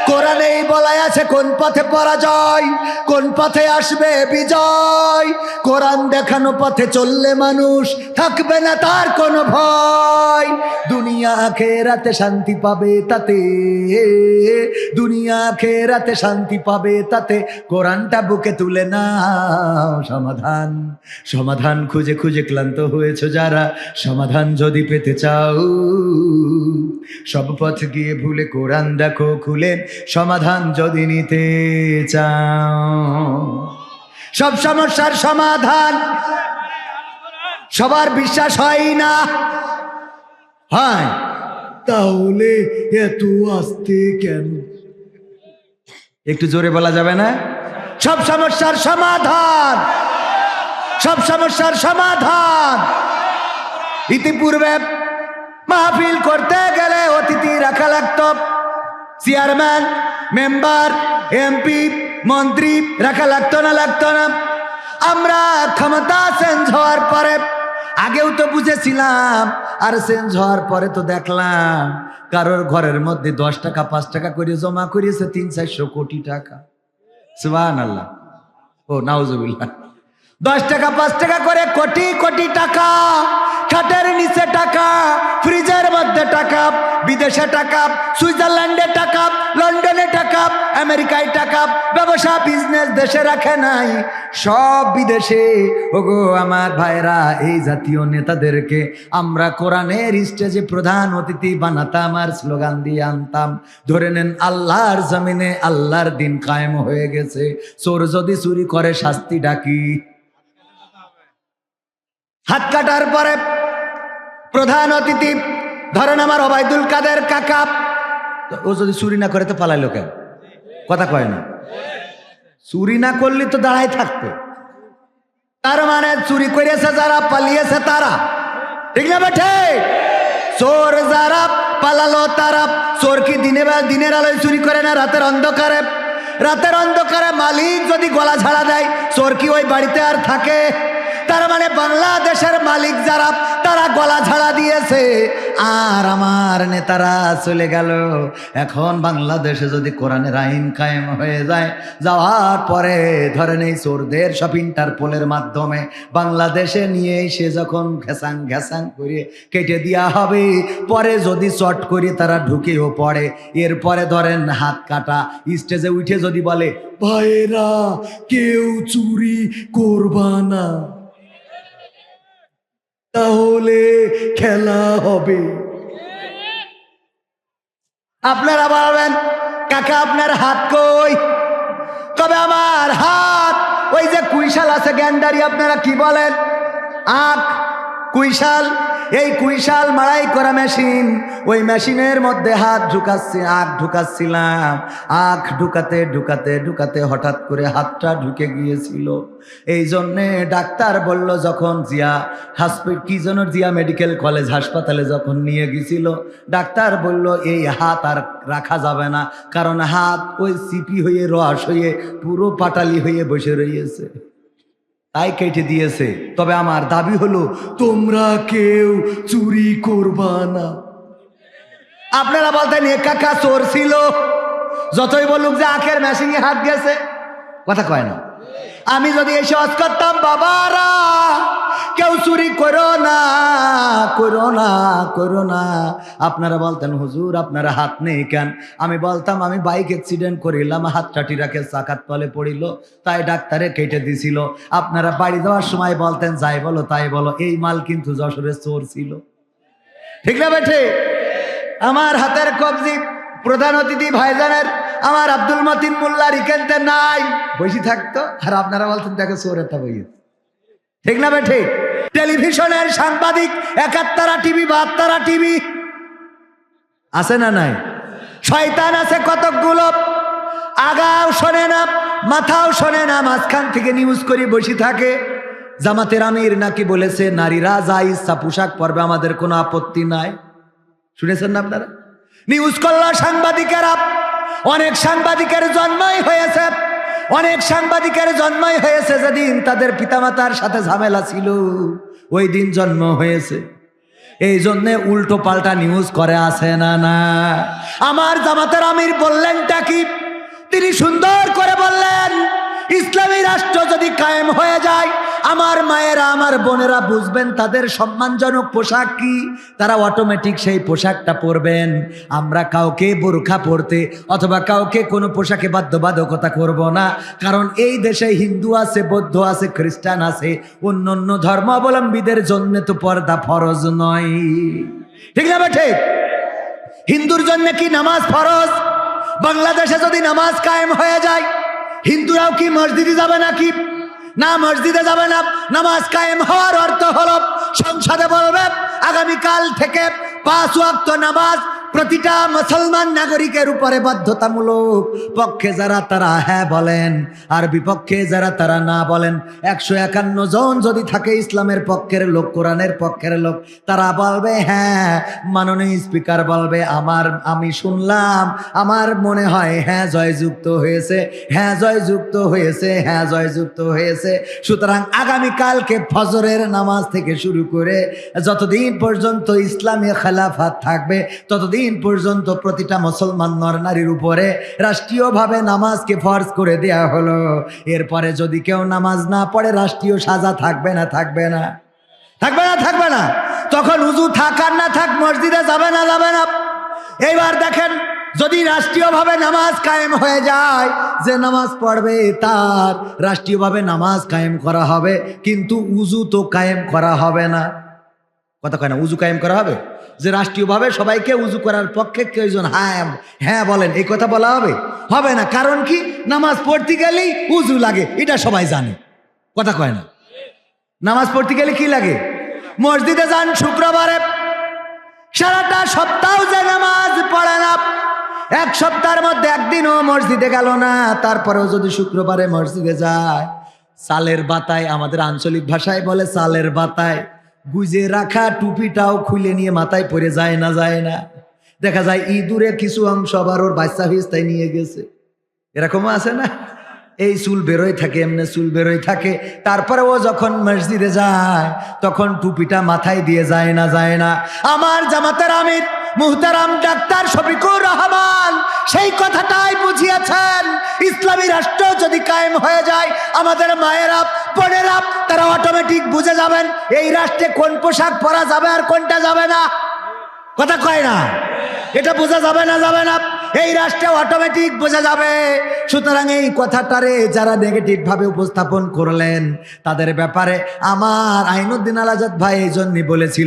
কোরআনেই বলাই আছে কোন পথে পরাজয়, কোন পথে আসবে বিজয়। কোরআন দেখানো পথে চললে মানুষ থাকবে না তার কোনো ভয়। দুনিয়া আখিরাতে শান্তি পাবে তাতে, দুনিয়া আখিরাতে শান্তি পাবে তাতে, কোরআনটা বুকে তুলে নাও সমাধান। সমাধান খুঁজে খুঁজে ক্লান্ত হয়েছো যারা, সমাধান যদি পেতে চাও সব পথ গিয়ে ভুলে কোরআন দেখো খুলে, সমাধান যদি নিতে চাও। সব সমস্যার সমাধান সবার বিশ্বাস হয় না, হয় তাহলে এত আস্তে কেন? একটু জোরে বলা যাবে না? সব সমস্যার সমাধান, সব সমস্যার সমাধান। ইতিপূর্বে মাহফিল করতে গেলে অতিথি রাখা লাগতো, চেয়ারম্যান, মেম্বার, এমপি, মন্ত্রী রাখা লাগতো না? লাগতো না? আমরা ক্ষমতা চেঞ্জ হওয়ার পরে, আগেও তো বুঝেছিলাম, আর চেঞ্জ হওয়ার পরে তো দেখলাম কারোর ঘরের মধ্যে 10 টাকা 5 টাকা করে জমা করিয়েছে 300-400 কোটি টাকা। সুবহানাল্লাহ, ও নাউজুবিল্লাহ। 10 টাকা 5 টাকা করে কোটি কোটি টাকা, খাটের নিচে টাকা, ফ্রিজের মধ্যে টাকা, বিদেশে টাকা, সুইজারল্যান্ডে টাকা, লন্ডনে টাকা, আমেরিকায় টাকা। ব্যবসা বিজনেস দেশে রাখে নাই, সব বিদেশে। ওগো আমার ভাইরা, এই জাতীয় নেতাদেরকে আমরা কোরআনের স্টেজে প্রধান অতিথি বানাতাম আর স্লোগান দিয়ে আনতাম। ধরে নেন আল্লাহর জমিনে আল্লাহর দিন কায়েম হয়ে গেছে, চোর যদি চুরি করে শাস্তি ডাকি। হাত কাটার পরে প্রধান অতিথি ধরেন আমার ওবায়দুল কাদের কাকা, ও যদি চুরি না করে তো পালাইলো কেন? কথা কয় না? চুরি না করলে তো দাঁড়াই থাকতো। তার মানে চুরি করেছে যারা, পালিয়েছে তারা, ঠিক না বেঠে? চোর যারা পালালো তারা। চোর কি দিনের আলোয় চুরি করে না রাতের অন্ধকারে? রাতের অন্ধকারে মালিক যদি গলা ঝাড়া দেয়, চোর কি ওই বাড়িতে আর থাকে? তার মানে বাংলাদেশের মালিক যারা, তারা গলা ঝাড়া দিয়েছে আর আমার নেতারা চলে গেল। এখন বাংলাদেশে যদি কোরআনের আইন কায়েম হয়ে যায়, যাওয়ার পরে ধরেন এই চোরদের সব ইন্টারপোলের মাধ্যমে বাংলাদেশে নিয়ে এসে যখন ঘেসাং ঘেসাং করে কেটে দেওয়া হবে, পরে যদি চট করে তারা ঢুকেও পড়ে, এরপরে ধরেন হাত কাটা স্টেজে উঠে যদি বলে, ভাইরা কেউ চুরি করবা না, তাহলে খেলা হবে। আপনারা বলবেন কাকা আপনার হাত কই? তবে আমার হাত ওই যে কুইশাল আছে গ্যান্ডারি, আপনারা কি বলেন? আখ কুইশাল, এই কুইশাল মাড়াই করা মেশিন, ওই মেশিনের মধ্যে হাত ঢুকাচ্ছি, আখ ঢুকাচ্ছিলাম। আখ ঢুকাতে ঢুকাতে ঢুকাতে হঠাৎ করে হাতটা ঢুকে গিয়েছিল। এই জন্যে ডাক্তার বলল, যখন জিয়া হসপিটাল কি যেন জিয়া মেডিকেল কলেজ হাসপাতালে যখন নিয়ে গেছিল, ডাক্তার বলল এই হাত আর রাখা যাবে না, কারণ হাত ওই সিপি হয়ে রস হয়ে পুরো পাটালি হয়ে বসে রয়েছে, তাই কেটে দিয়েছে। তবে আমার দাবি হলো তোমরা কেউ চুরি করবা না। আপনারা বলতেন এ কাকা চোর ছিল, যতই বলুক যে আখের মেশিনে হাত গেছে, কথা কয় না। আমি যদি এসে ওয়াজ করতাম বাবারা কেউ চুরি করো না করো না করো না, আপনারা বলতেন হুজুর আপনারা হাত নেই কেন? আমি বলতাম আমি বাইক অ্যাক্সিডেন্ট করিলাম, হাতটা টিরাকে চাকাত তলে পড়িল, তাই ডাক্তারে কেটে দিছিল। আপনারা বাড়ি যাওয়ার সময় বলতেন যাই বলো তাই বলো, এই মাল কিন্তু যশোরের চোর ছিল, ঠিক না বেঠে? আমার হাতের কবজি প্রধান অতিথি ভাইজানের আমার আব্দুল মতিন মোল্লা রিকেনতে নাই, বসে থাকতো, আর আপনারা বলতেন দেখো চোর একটা বই, ঠিক না বেঠে? টেলিভিশনের সাংবাদিক 71টা টিভি 72টা টিভি আছে না নাই? শয়তান আছে কতকগুলো, আগাও শোনে না মাথাও শোনে না, মাঝখান থেকে নিউজ করে বসে থাকে। জামাতের আমির নাকি বলেছে নারীরা যা ইচ্ছা পোশাক পরবে, আমাদের কোনো আপত্তি নাই। শুনেছেন না আপনারা? নিউজ করলো সাংবাদিকেরা। অনেক সাংবাদিকের জন্মই হয়েছে, অনেক সাংবাদিকের জন্মই হয়েছে যেদিন তাদের পিতামাতার সাথে ঝামেলা ছিল, ওই দিন জন্ম হয়েছে। এই জন্যে উল্টো পাল্টা নিউজ করে আসে না না। আমার জামাতের আমির বললেনটা কি? তিনি সুন্দর করে বললেন ইসলামী রাষ্ট্র যদি কায়েম হয়ে যায়, আমার মায়েরা আমার বোনেরা বুঝবেন তাদের সম্মানজনক পোশাক কি, তারা অটোমেটিক সেই পোশাকটা পরবেন। আমরা কাউকে বোরখা পরতে অথবা কাউকে কোনো পোশাকে বাধ্যবাধকতা করব না, কারণ এই দেশে হিন্দু আছে, বৌদ্ধ আছে, খ্রিস্টান আছে, অন্য অন্য ধর্মাবলম্বীদের জন্য তো পর্দা ফরজ নয়, ঠিক না বেঠে? হিন্দুর জন্য কি নামাজ ফরজ? বাংলাদেশে যদি নামাজ কায়েম হয়ে যায়, হিন্দুরাও কি মসজিদে যাবে নাকি? না, মসজিদে যাবে না। নামাজ কায়েম হওয়ার অর্থ হলো সংসদে বলবে আগামীকাল থেকে 5 ওয়াক্ত নামাজ প্রতিটা মুসলমান নাগরিকের উপরে বাধ্যতামূলক। পক্ষে যারা তারা হ্যাঁ বলেন, আর বিপক্ষে যারা তারা না বলেন। 151 জন যদি থাকে ইসলামের পক্ষের লোক, কোরআনের পক্ষের লোক, তারা বলবে হ্যাঁ, মাননীয় স্পিকার বলবে আমি শুনলাম, আমার মনে হয় হ্যাঁ জয়যুক্ত হয়েছে, হ্যাঁ জয়যুক্ত হয়েছে, হ্যাঁ জয়যুক্ত হয়েছে। সুতরাং আগামীকালকে ফজরের নামাজ থেকে শুরু করে যতদিন পর্যন্ত ইসলামী খেলাফত থাকবে, ততদিন পর্যন্ত প্রতিটা মুসলমান নর নারীর উপরে রাষ্ট্রীয়ভাবে নামাজকে ফরজ করে দেয়া হলো। এরপরে যদি কেউ নামাজ না পড়ে, রাষ্ট্রীয় সাজা থাকবে না? থাকবে না? থাকবে না? থাকবে না? তখন উজু থাক আর না থাক, মসজিদে যাবে না? যাবে না? এইবার দেখেন, যদি রাষ্ট্রীয়ভাবে নামাজ কায়েম হয়ে যায়, যে নামাজ পড়বে তার রাষ্ট্রীয়ভাবে নামাজ কায়েম করা হবে, কিন্তু উজু তো কায়েম করা হবে না। কথা কয় না? উজু কায়েম করা হবে, যে রাষ্ট্রীয়ভাবে সবাইকে উজু করার পক্ষে কেউজন হ্যাঁ হ্যাঁ বলেন, এই কথা বলা হবে? হবে না। কারণ কি? নামাজ পড়তে গেলেই উজু লাগে, এটা সবাই জানে। কথা কয় না? নামাজ পড়তে গেলে কি লাগে? মসজিদে যান শুক্রবারে, সারাটা সপ্তাহ যে নামাজ পড়ে না, এক সপ্তাহের মধ্যে একদিনও মসজিদে গেল না, তারপরেও যদি শুক্রবারে মসজিদে যায়, চালের বাতায়, আমাদের আঞ্চলিক ভাষায় বলে চালের বাতায়, গুজে রাখা টুপিটাও খুলে নিয়ে মাথায় পরে যায় না? যায় না? দেখা যায় ইঁদুরে কিছু অংশ আবার ওর বাচ্চা হিস্তায় নিয়ে গেছে, এরকমও আছে না? এই চুল বেরোয় থাকে, এমনি চুল বেরোয় থাকে, তারপরে ও যখন মসজিদে যায় তখন টুপিটা মাথায় দিয়ে যায় না? যায় না? আমার জামাতের আমির মুহতারাম ডাক্তার শফিকুর রহমান সেই কথাটাই বুঝিয়েছেন। ইসলামী রাষ্ট্র যদি কায়েম হয়ে যায়, আমাদের মায়েরা বোনেরা তারা অটোমেটিক বুঝে যাবেন এই রাষ্ট্রে কোন পোশাক পরা যাবে আর কোনটা যাবে না। কথা কয় না? এটা বোঝা যাবে না? যাবে না? এই রাষ্ট্রে অটোমেটিক বোঝা যাবে। সুতরাং এই কথাটারে যারা নেগেটিভ ভাবে উপস্থাপন করলেন তাদের ব্যাপারে আমার আইনুদ্দিন আল আজাদ ভাই এই জন্যই বলেছিল